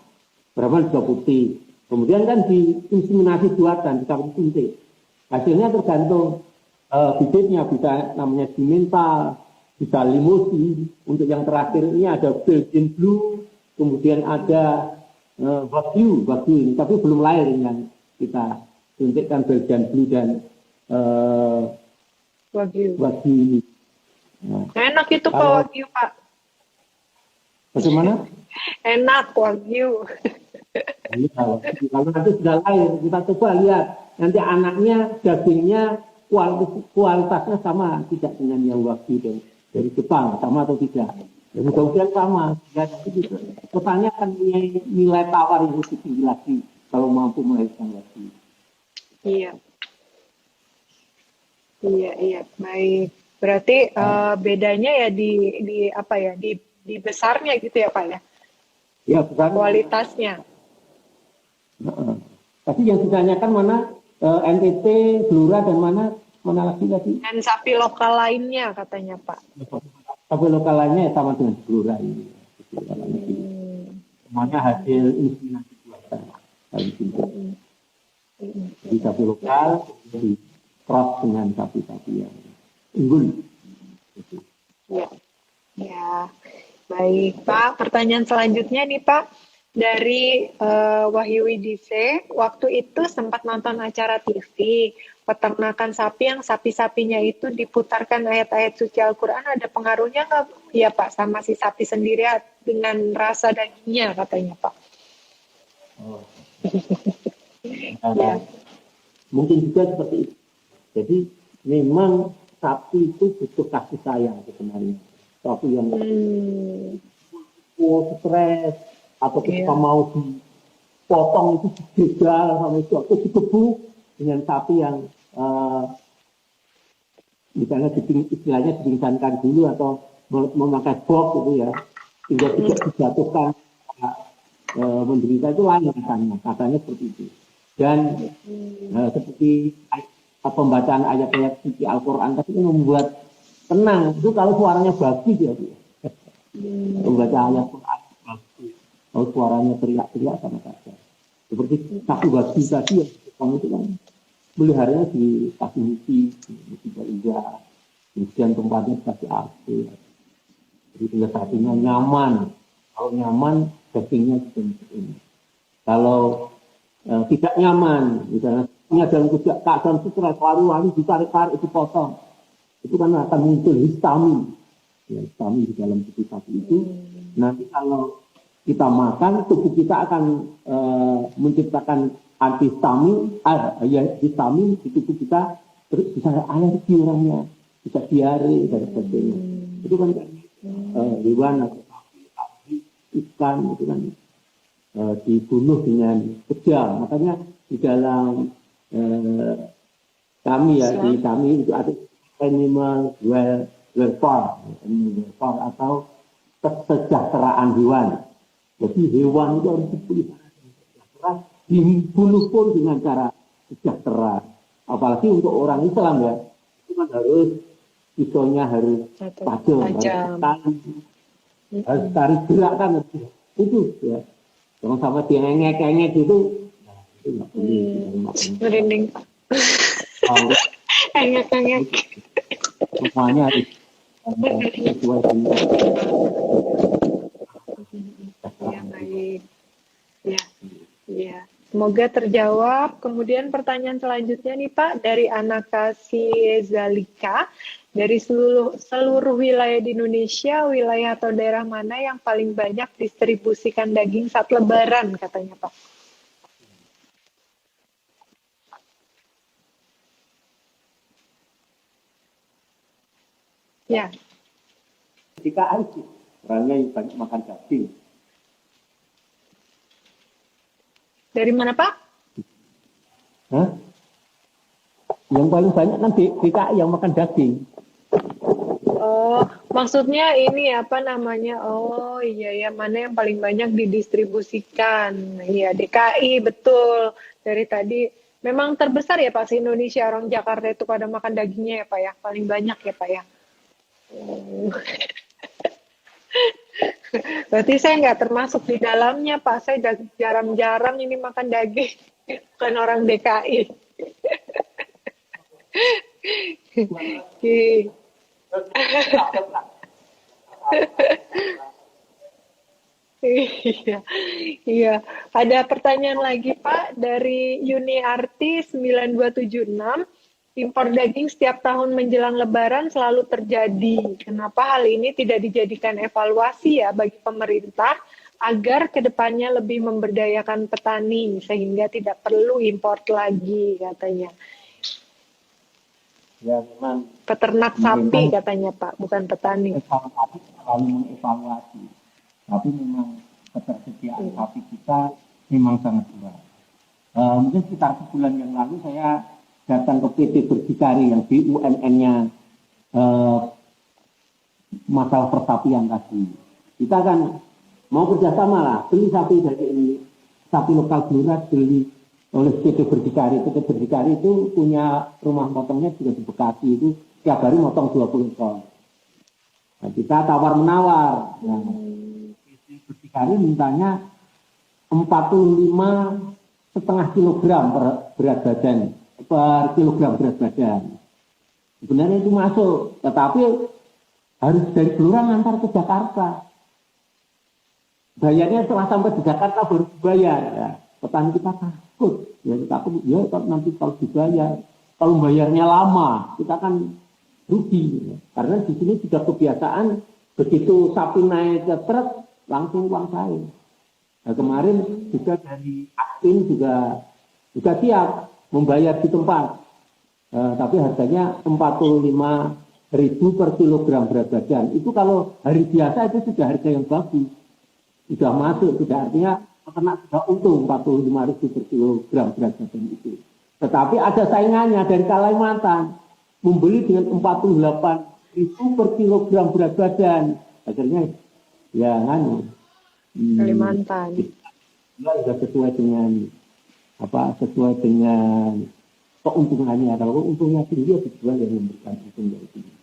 B: juga putih. Kemudian kan diinseminasi buatan, dikawin suntik. Hasilnya tergantung bibitnya, bisa namanya Simmental, bisa Limousin. Untuk yang terakhir ini ada Belgian Blue, kemudian ada Wagyu ini, tapi belum lahir yang kita suntikkan Belgian Blue dan Wagyu ini. Nah,
C: enak itu Pak Wagyu Pak.
B: Bagaimana?
C: Enak Wagyu.
B: Kalau nanti sudah lahir, kita coba lihat nanti anaknya, dagingnya, kualitasnya sama tidak dengan yang Wagyu dari Jepang, sama atau tidak? Ya, mudah-mudahan sama. Ya, kesannya akan punya nilai tawar yang lebih tinggi lagi kalau mampu melahirkan Wagyu.
C: Iya. Iya, baik. Berarti bedanya ya di apa ya? Di besarnya gitu ya, Pak ya?
B: Ya, besar.
C: Kualitasnya.
B: Tapi yang ditanyakan mana NTT, Blora dan mana lagi tadi?
C: Dan sapi lokal lainnya katanya, Pak.
B: Sapi lokal lainnya ya sama dengan Blora ini. Semuanya hasil inseminasi buatan. Jadi sapi lokal di cross dengan sapi-sapi yang unggul.
C: Ya, baik Pak. Pertanyaan selanjutnya nih Pak, dari Wahyu Widise, waktu itu sempat nonton acara TV peternakan sapi yang sapi-sapinya itu diputarkan ayat-ayat suci Al-Quran, ada pengaruhnya nggak ya Pak sama si sapi sendiri dengan rasa dagingnya katanya Pak?
B: Ya. Mungkin juga seperti itu. Jadi memang sapi itu butuh kasih sayang sebenarnya. Sapi yang stres atau ketika mau dipotong itu dijegal sama itu atau digebuk dengan sapi yang misalnya istilahnya dipingsankan dulu atau memakai box gitu ya, sehingga tidak dijatuhkan menderita, itu lain katanya seperti itu. Dan seperti pembacaan ayat-ayat suci Al-Quran tadi itu membuat tenang. Itu kalau suaranya bagus ya, membaca ayat Quran bagus. Kalau suaranya teriak-teriak sama saja. Seperti sapi bagus tadi ya, kamu itu kan meliharanya di kasih misi juga, kemudian tempatnya kasih air. Jadi tinggal sapinya nyaman. Kalau nyaman, dagingnya seperti ini. Kalau tidak nyaman, misalnya punya dalam keadaan stres, waru-waru ditarik-tarik itu potong, itu kan akan muncul histamin. Ya, histamin di dalam tubuh sapi itu. Nanti kalau kita makan, tubuh kita akan menciptakan antihistamin, histamin di tubuh kita, terus bisa alergi orangnya, bisa diare dan sebagainya. Itu kan hewan atau sapi, ikan itu kan dibunuh dengan kejam. Makanya di dalam kami itu ada animal welfare atau kesejahteraan hewan. Jadi hewan itu harus dipelihara dengan sejahtera, dibunuh pun dengan cara sejahtera. Apalagi untuk orang Islam ya, itu kan harus pisaunya harus tajam, harus tarik gerakan itu ya. Jangan sampai dia ngengek gitu. Nah, itu nggak boleh.
C: Merinding.
B: harus
C: Engek-engek.
B: semuanya harus sesuai dengan
C: Ya, baik. Ya, ya. Semoga terjawab. Kemudian pertanyaan selanjutnya nih Pak, dari Anakasi Zalika. Dari seluruh wilayah di Indonesia, wilayah atau daerah mana yang paling banyak distribusikan daging saat Lebaran, katanya Pak? Ya,
B: ketika aja orangnya yang banyak makan daging.
C: dari mana Pak?
B: Hah? Yang paling banyak kan DKI yang makan daging.
C: Oh, maksudnya ini apa namanya? Oh iya ya, mana yang paling banyak didistribusikan? Iya, DKI betul. Dari tadi memang terbesar ya Pak, se-Indonesia orang Jakarta itu pada makan dagingnya ya Pak ya, paling banyak ya Pak ya. Hmm. Berarti saya nggak termasuk di dalamnya Pak, saya jarang-jarang ini makan daging, bukan orang DKI. Oke. Iya, iya. Ada pertanyaan lagi Pak dari Yuniarti 9276. Impor daging setiap tahun menjelang Lebaran selalu terjadi. Kenapa hal ini tidak dijadikan evaluasi ya bagi pemerintah agar kedepannya lebih memberdayakan petani sehingga tidak perlu impor lagi katanya.
B: Ya memang
C: Peternak sapi katanya Pak, bukan petani.
B: evaluasi selalu mengevaluasi, tapi memang ketersediaan sapi kita memang sangat kurang. Mungkin sekitar sebulan yang lalu saya datang ke PT Berdikari yang BUMN-nya masalah persapian tadi. Kita kan mau kerjasama lah, beli sapi dari ini, sapi lokal Blora beli oleh PT Berdikari. PT Berdikari itu punya rumah potongnya juga di Bekasi, itu tiap hari motong 20 ekor. Nah, kita tawar-menawar. Nah, PT Berdikari mintanya 45,5 kilogram per berat badan, per kilogram berat badan. Sebenarnya itu masuk, tetapi harus dari Blora ngantar ke Jakarta. Bayarnya setelah sampai di Jakarta baru dibayar. Ya. Petani kita takut, ya takut, ya nanti kalau dibayar, kalau bayarnya lama, kita kan rugi. Ya. Karena di sini sudah kebiasaan begitu sapi naik ke truk langsung uang cair. Nah, kemarin juga dari Aspin juga siap membayar di tempat, tapi harganya 45.000 per kilogram berat badan. Itu kalau hari biasa itu sudah harga yang bagus, sudah masuk, sudah artinya peternak sudah untung 45.000 per kilogram berat badan itu. Tetapi ada saingannya dari Kalimantan membeli dengan 48.000 per kilogram berat badan. Akhirnya ya
C: Kalimantan.
B: Sudah sesuai dengan sesuai dengan keuntungannya. Kalau untungnya tinggi, ya dijual yang memberikan untung dari tinggi.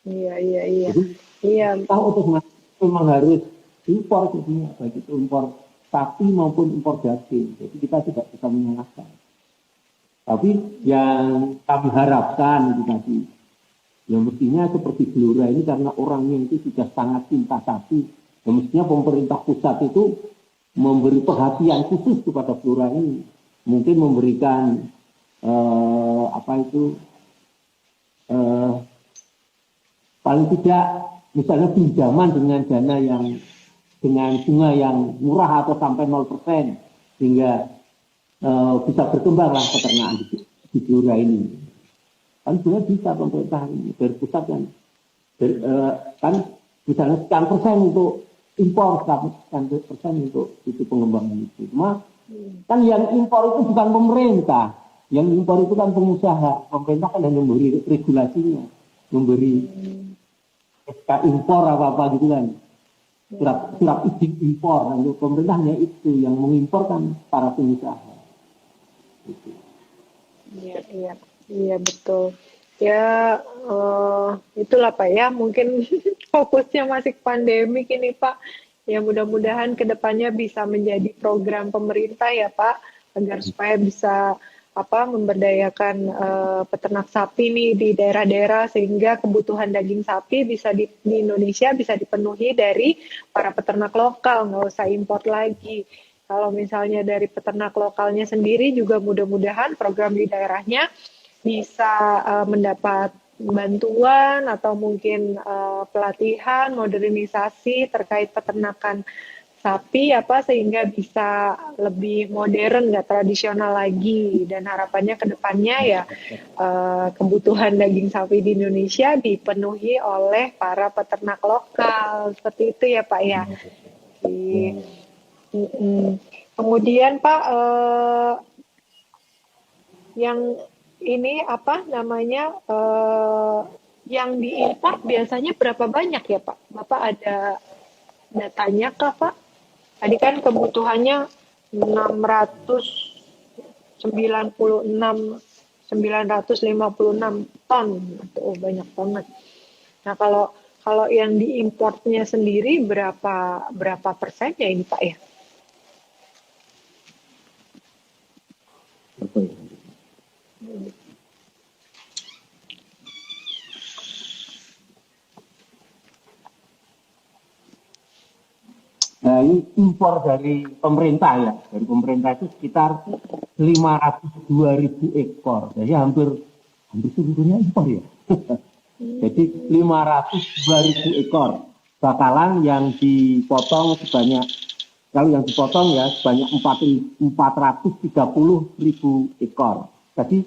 C: Iya.
B: Jadi,
C: Iya.
B: kita otomatis memang harus impor sebenarnya, baik itu impor sapi maupun impor daging. Jadi kita tidak bisa menyalahkan. Tapi yang kami harapkan itu tadi, ya mestinya seperti Blora ini karena orangnya itu sudah sangat cinta sapi, ya mestinya pemerintah pusat itu memberi perhatian khusus kepada Blora ini, mungkin memberikan paling tidak misalnya pinjaman dengan dana yang dengan bunga yang murah atau sampai 0%, sehingga bisa berkembanglah peternakan di Blora ini. Kan sebenarnya bisa pemerintah dari pusat kan misalnya sekian persen untuk impor, sekian persen untuk itu pengembangan itu. Cuma kan yang impor itu bukan pemerintah, yang impor itu kan pengusaha. Pemerintah kan hanya memberi regulasinya, memberi SK impor apa gitu kan, surat izin impor. Untuk pemerintahnya itu yang mengimpor kan para pengusaha. Gitu.
C: Iya betul. Ya itulah Pak ya, mungkin fokusnya masih pandemik ini Pak. Ya mudah-mudahan kedepannya bisa menjadi program pemerintah ya Pak, agar supaya bisa memberdayakan peternak sapi nih di daerah-daerah sehingga kebutuhan daging sapi bisa di Indonesia bisa dipenuhi dari para peternak lokal, nggak usah impor lagi. Kalau misalnya dari peternak lokalnya sendiri juga mudah-mudahan program di daerahnya bisa mendapat bantuan atau mungkin pelatihan, modernisasi terkait peternakan sapi sehingga bisa lebih modern, nggak tradisional lagi, dan harapannya ke depannya ya kebutuhan daging sapi di Indonesia dipenuhi oleh para peternak lokal seperti itu ya Pak ya. Kemudian Pak yang ini yang diimpor biasanya berapa banyak ya Pak? Bapak ada datanya kah Pak? Tadi kan kebutuhannya 956 ton. Oh, banyak banget. Nah, kalau yang diimportnya sendiri berapa persen ya ini Pak ya?
B: Nah, ini impor dari pemerintah ya. Dari pemerintah itu sekitar 502.000 ekor. Jadi hampir seluruhnya impor ya. Jadi 502.000 ekor bakalan yang dipotong sebanyak, kalau yang dipotong ya sebanyak 430.000 ekor. Jadi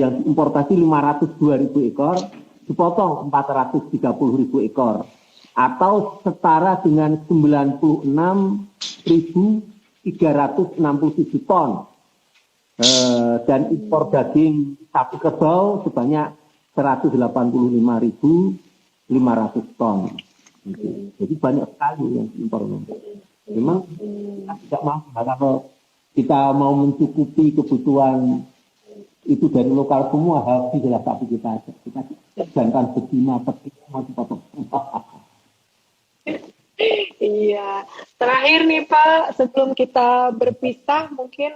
B: yang diimportasi 502.000 ekor, dipotong 430.000 ekor. Atau setara dengan 96.367 ton. Dan impor daging sapi kerbau sebanyak 185.500 ton. Jadi banyak sekali yang diimpor. Memang tidak mampu kalau kita mau mencukupi kebutuhan itu dari lokal semua, habis adalah sapi kita aja. Kita jangan betina, petik, mau dipotong.
C: Iya, terakhir nih Pak, sebelum kita berpisah, mungkin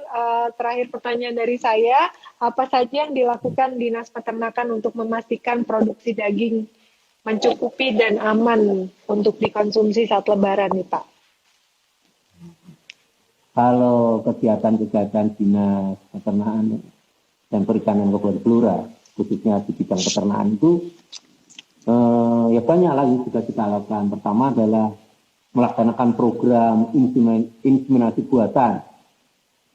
C: terakhir pertanyaan dari saya, apa saja yang dilakukan Dinas Peternakan untuk memastikan produksi daging mencukupi dan aman untuk dikonsumsi saat Lebaran nih Pak?
B: Kalau kegiatan-kegiatan Dinas Peternakan dan Perikanan Kabupaten Blora, khususnya di bidang peternakan itu, ya banyak lagi sudah kita lakukan. Pertama adalah melaksanakan program inseminasi buatan.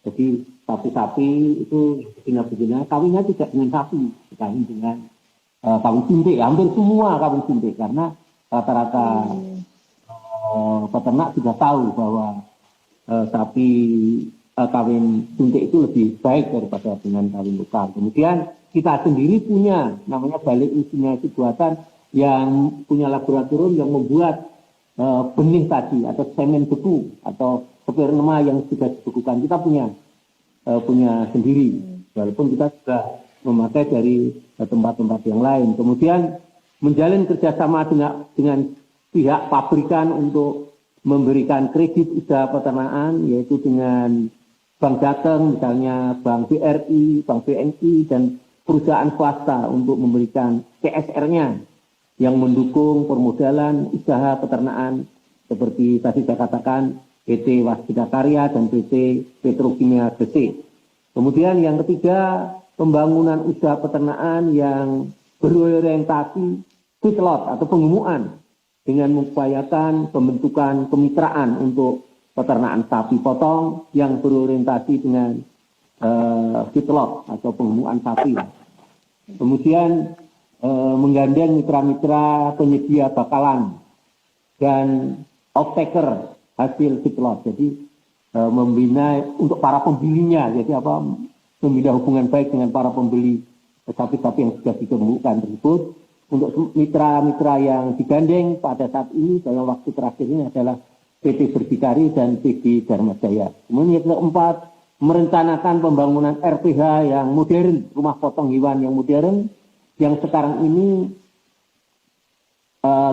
B: Jadi sapi-sapi itu betina-betina kawinnya tidak dengan sapi, dikawin dengan kawin suntik. Hampir semua kawin suntik karena rata-rata peternak sudah tahu bahwa sapi kawin suntik itu lebih baik daripada dengan kawin lokal. Kemudian kita sendiri punya namanya balai inseminasi buatan yang punya laboratorium yang membuat benih tadi atau semen beku atau sperma yang sudah dibekukan. Kita punya sendiri, walaupun kita sudah memakai dari tempat-tempat yang lain. Kemudian menjalin kerjasama dengan pihak pabrikan untuk memberikan kredit usaha peternakan, yaitu dengan Bank Jateng, misalnya Bank BRI, Bank BNI, dan perusahaan swasta untuk memberikan CSR-nya yang mendukung permodalan usaha peternakan seperti tadi saya katakan PT Waskita Karya dan PT Petrokimia Gresik. Kemudian yang ketiga, pembangunan usaha peternakan yang berorientasi feedlot atau pengumuman dengan mengupayakan pembentukan kemitraan untuk peternakan sapi potong yang berorientasi dengan feedlot atau pengumuman sapi. Kemudian menggandeng mitra-mitra penyedia bakalan dan off-taker hasil feedlot. Jadi membina untuk para pembelinya, jadi membina hubungan baik dengan para pembeli sapi-sapi yang sudah dikembangkan tersebut. Untuk mitra-mitra yang digandeng pada saat ini dalam waktu terakhir ini adalah PT Berdikari dan PB Dharma Jaya. Kemudian yang keempat, merencanakan pembangunan RPH yang modern, rumah potong hewan yang modern, yang sekarang ini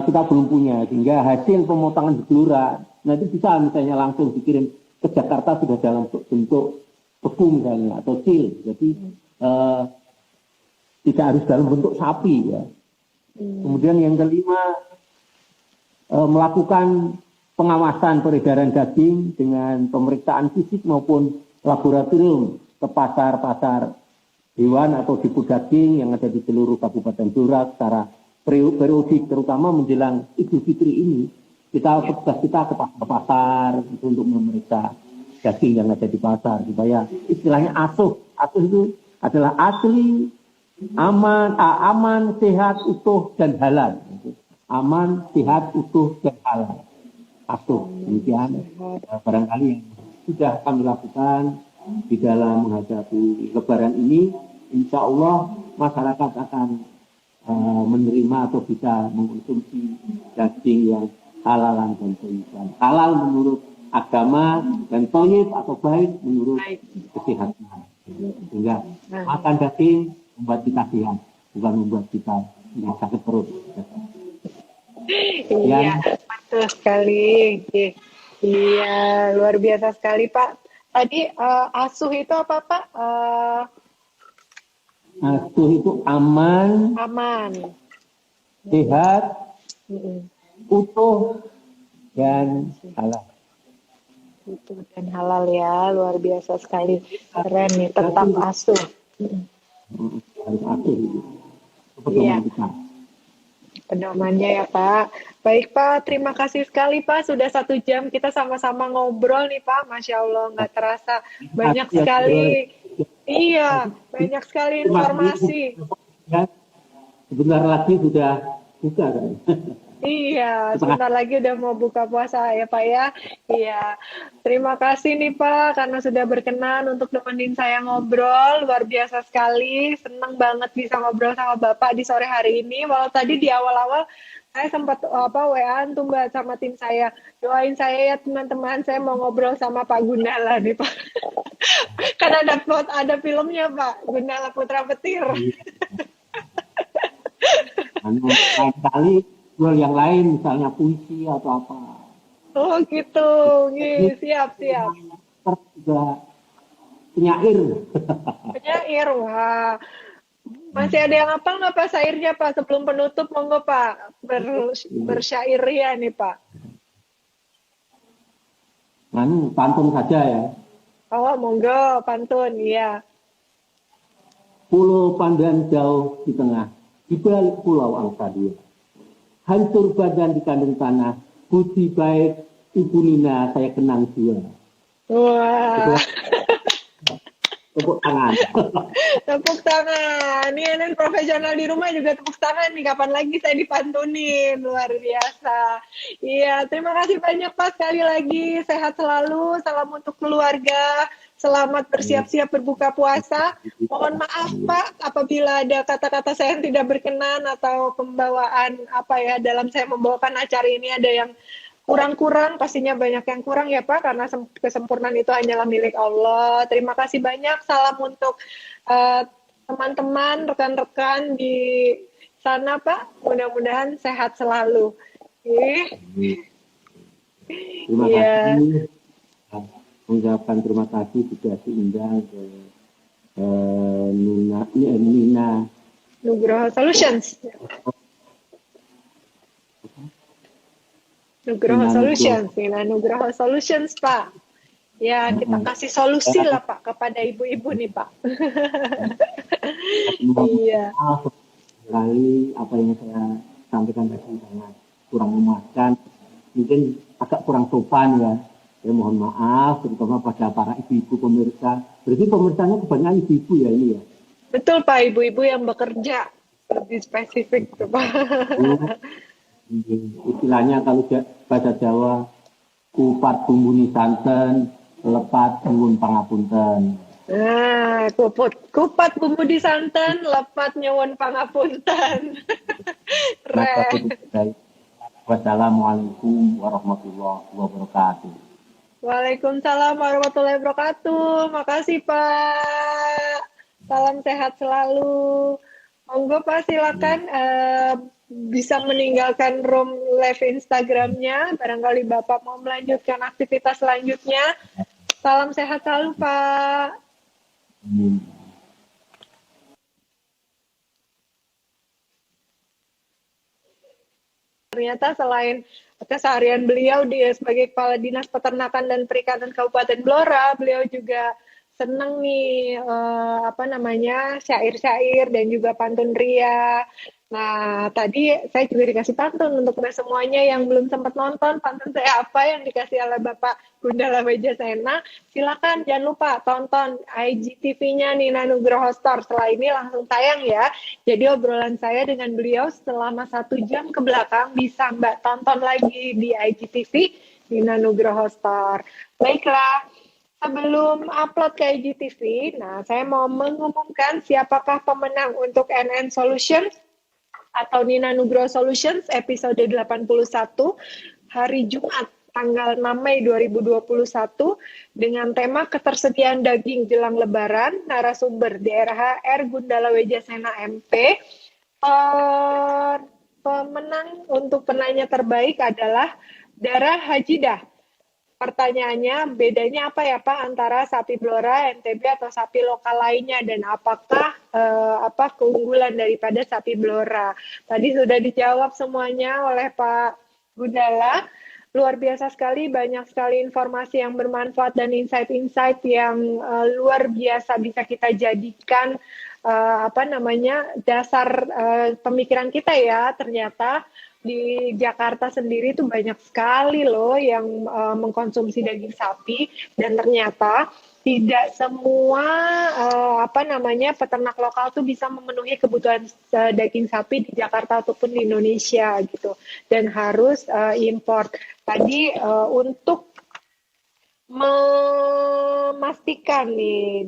B: kita belum punya, sehingga hasil pemotongan di Blora nanti bisa misalnya langsung dikirim ke Jakarta sudah dalam bentuk beku misalnya atau cil. Jadi tidak harus dalam bentuk sapi ya. Kemudian yang kelima, melakukan pengawasan peredaran daging dengan pemeriksaan fisik maupun laboratorium ke pasar-pasar hewan atau depo daging yang ada di seluruh Kabupaten Blora secara periodik, terutama menjelang Idul Fitri ini. Tugas kita ke pasar-pasar untuk memeriksa daging yang ada di pasar supaya istilahnya asuh itu adalah asli, aman, sehat, utuh dan halal. Aman, sehat, utuh dan halal. Asuh demikian barangkali yang sudah kami lakukan di dalam menghadapi Lebaran ini. Insya Allah masyarakat akan menerima atau bisa mengkonsumsi daging yang halalan dan thayyiban. Halal menurut agama dan thayyib atau baik menurut kesehatan. Sehingga makan daging membuat kita sehat, bukan membuat kita sakit perut.
C: Iya, betul sekali. Iya, luar biasa sekali Pak. Tadi asuh itu apa Pak?
B: Asuh itu aman, sehat, utuh, dan halal.
C: Utuh dan halal ya, luar biasa sekali. Keren nih tentang asuh.
B: Harus asuh itu.
C: Iya. Pedomannya ya Pak. Baik Pak, terima kasih sekali Pak. Sudah 1 jam kita sama-sama ngobrol nih Pak. Masya Allah, nggak terasa. Banyak sekali. Iya, banyak sekali informasi.
B: Sebentar lagi sudah buka kan?
C: Iya, sebentar lagi udah mau buka puasa ya Pak ya. Iya, terima kasih nih Pak karena sudah berkenan untuk nemenin saya ngobrol. Luar biasa sekali, senang banget bisa ngobrol sama Bapak di sore hari ini. Walau tadi di awal-awal saya sempat WA-an tuh Mbak sama tim saya. Doain saya ya teman-teman, saya mau ngobrol sama Pak Gundala nih Pak. Karena ada filmnya Pak, Gundala Putra Petir.
B: Lain kali jual yang lain, misalnya puisi atau apa.
C: Oh gitu, siap.
B: Juga penyair.
C: Penyair, wah. Masih ada yang hafal nggak Pak syairnya Pak? Sebelum penutup, monggo Pak. Bersyair ya nih Pak.
B: Pantun saja ya.
C: Oh, monggo, pantun, iya.
B: Pulau Pandan jauh di tengah, di balik pulau angsa dia. Hancur badan di kandung tanah, budi baik Ibu Nina saya kenang dia.
C: Wah.
B: Tepuk tangan.
C: Tepuk tangan. Nih profesional di rumah juga tepuk tangan nih. Kapan lagi saya dipantunin. Luar biasa. Iya, terima kasih banyak Pak sekali lagi. Sehat selalu. Salam untuk keluarga. Selamat bersiap-siap berbuka puasa. Mohon maaf Pak apabila ada kata-kata saya yang tidak berkenan atau pembawaan dalam saya membawakan acara ini ada yang kurang-kurang, pastinya banyak yang kurang ya Pak, karena kesempurnaan itu hanyalah milik Allah. Terima kasih banyak. Salam untuk teman-teman, rekan-rekan di sana Pak. Mudah-mudahan sehat selalu.
B: Terima kasih. Mengucapkan terima kasih juga diundang ke Nina
C: Nugroho Solutions. Nugroho Solutions Pak. Ya, kita kasih solusi lah Pak kepada ibu-ibu nih Pak. Iya.
B: Sekali apa yang saya sampaikan tadi sangat kurang memuaskan, mungkin agak kurang sopan ya. Ya mohon maaf, terutama pada para ibu-ibu pemirsa. Berarti pemirsanya kebanyakan ibu-ibu ya ini ya?
C: Betul Pak, ibu-ibu yang bekerja. Lebih spesifik tuh Pak.
B: Istilahnya kalau bahasa Jawa, kupat bumbuni santen, lepat nyuwun pangapunten.
C: Nah, kupat bumbu di santen, lepat nyuwun pangapunten. Keren.
B: Wassalamualaikum warahmatullahi wabarakatuh.
C: Waalaikumsalam warahmatullahi wabarakatuh. Makasih Pak. Salam sehat selalu. Monggo Pak silakan bisa meninggalkan room live Instagramnya. Barangkali Bapak mau melanjutkan aktivitas selanjutnya. Salam sehat selalu Pak.
B: Amin.
C: Ternyata selain keseharian beliau dia sebagai Kepala Dinas Peternakan dan Perikanan Kabupaten Blora, beliau juga senang nih syair-syair dan juga pantun ria. Nah, tadi saya juga dikasih pantun untuk semuanya yang belum sempat nonton pantun saya apa yang dikasih oleh Bapak Gundala Wejasena. Silakan jangan lupa tonton IGTV-nya Nina Nugroho Store. Setelah ini langsung tayang ya. Jadi obrolan saya dengan beliau selama 1 jam ke belakang bisa Mbak tonton lagi di IGTV Nina Nugroho Store. Baiklah. Sebelum upload ke IGTV, nah saya mau mengumumkan siapakah pemenang untuk NN Solutions atau Nina Nugroho Solutions episode 81 hari Jumat tanggal 6 Mei 2021 dengan tema ketersediaan daging jelang lebaran, narasumber DRH R. Gundala Wejasena MP. Pemenang untuk penanya terbaik adalah Dara Hajidah. Pertanyaannya, bedanya apa ya Pak antara sapi Blora, NTB atau sapi lokal lainnya dan apakah keunggulan daripada sapi Blora? Tadi sudah dijawab semuanya oleh Pak Gundala. Luar biasa sekali, banyak sekali informasi yang bermanfaat dan insight-insight yang luar biasa bisa kita jadikan dasar pemikiran kita ya. Ternyata di Jakarta sendiri itu banyak sekali loh yang mengkonsumsi daging sapi dan ternyata tidak semua peternak lokal tuh bisa memenuhi kebutuhan daging sapi di Jakarta ataupun di Indonesia gitu dan harus import. Tadi untuk memastikan nih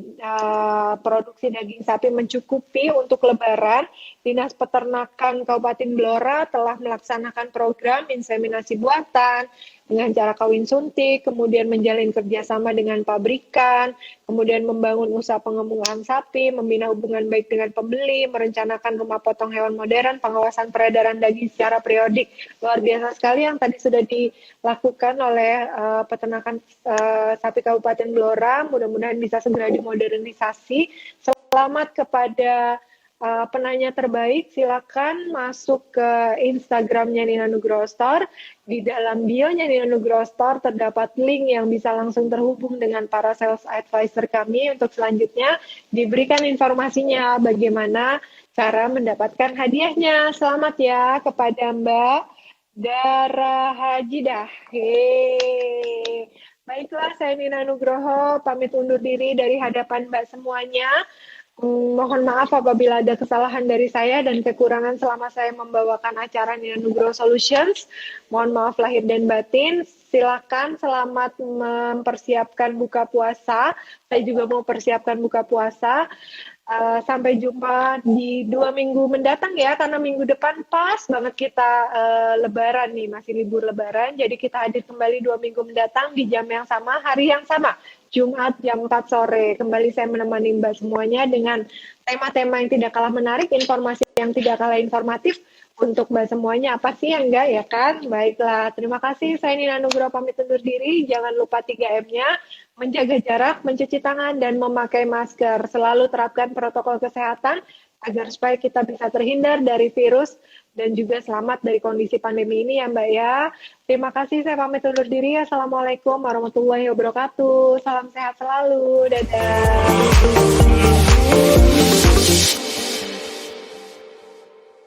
C: produksi daging sapi mencukupi untuk Lebaran, Dinas Peternakan Kabupaten Blora telah melaksanakan program inseminasi buatan dengan cara kawin suntik, kemudian menjalin kerjasama dengan pabrikan, kemudian membangun usaha pengembangan sapi, membina hubungan baik dengan pembeli, merencanakan rumah potong hewan modern, pengawasan peredaran daging secara periodik. Luar biasa sekali yang tadi sudah dilakukan oleh peternakan sapi Kabupaten Blora. Mudah-mudahan bisa segera dimodernisasi. Selamat kepada penanya terbaik, silakan masuk ke Instagramnya Nina Nugroho Store. Di dalam bio-nya Nina Nugroho Store terdapat link yang bisa langsung terhubung dengan para sales advisor kami untuk selanjutnya diberikan informasinya bagaimana cara mendapatkan hadiahnya. Selamat ya kepada Mbak Dara Hajidah. Baiklah, saya Nina Nugroho pamit undur diri dari hadapan Mbak semuanya. Mohon maaf apabila ada kesalahan dari saya dan kekurangan selama saya membawakan acara Nina Nugroho Solutions. Mohon maaf lahir dan batin. Silakan selamat mempersiapkan buka puasa. Saya juga mau persiapkan buka puasa. Sampai jumpa di 2 minggu mendatang ya, karena minggu depan pas banget kita lebaran nih, masih libur lebaran. Jadi kita hadir kembali 2 minggu mendatang di jam yang sama, hari yang sama. Jumat jam 4 sore. Kembali saya menemani Mbak semuanya dengan tema-tema yang tidak kalah menarik, informasi yang tidak kalah informatif untuk Mbak semuanya. Apa sih yang enggak ya kan? Baiklah, terima kasih. Saya Nina Nugroho pamit undur diri. Jangan lupa 3M-nya, menjaga jarak, mencuci tangan, dan memakai masker. Selalu terapkan protokol kesehatan agar supaya kita bisa terhindar dari virus dan juga selamat dari kondisi pandemi ini ya Mbak ya. Terima kasih, saya pamit undur diri. Assalamualaikum warahmatullahi wabarakatuh. Salam sehat selalu. Dadah.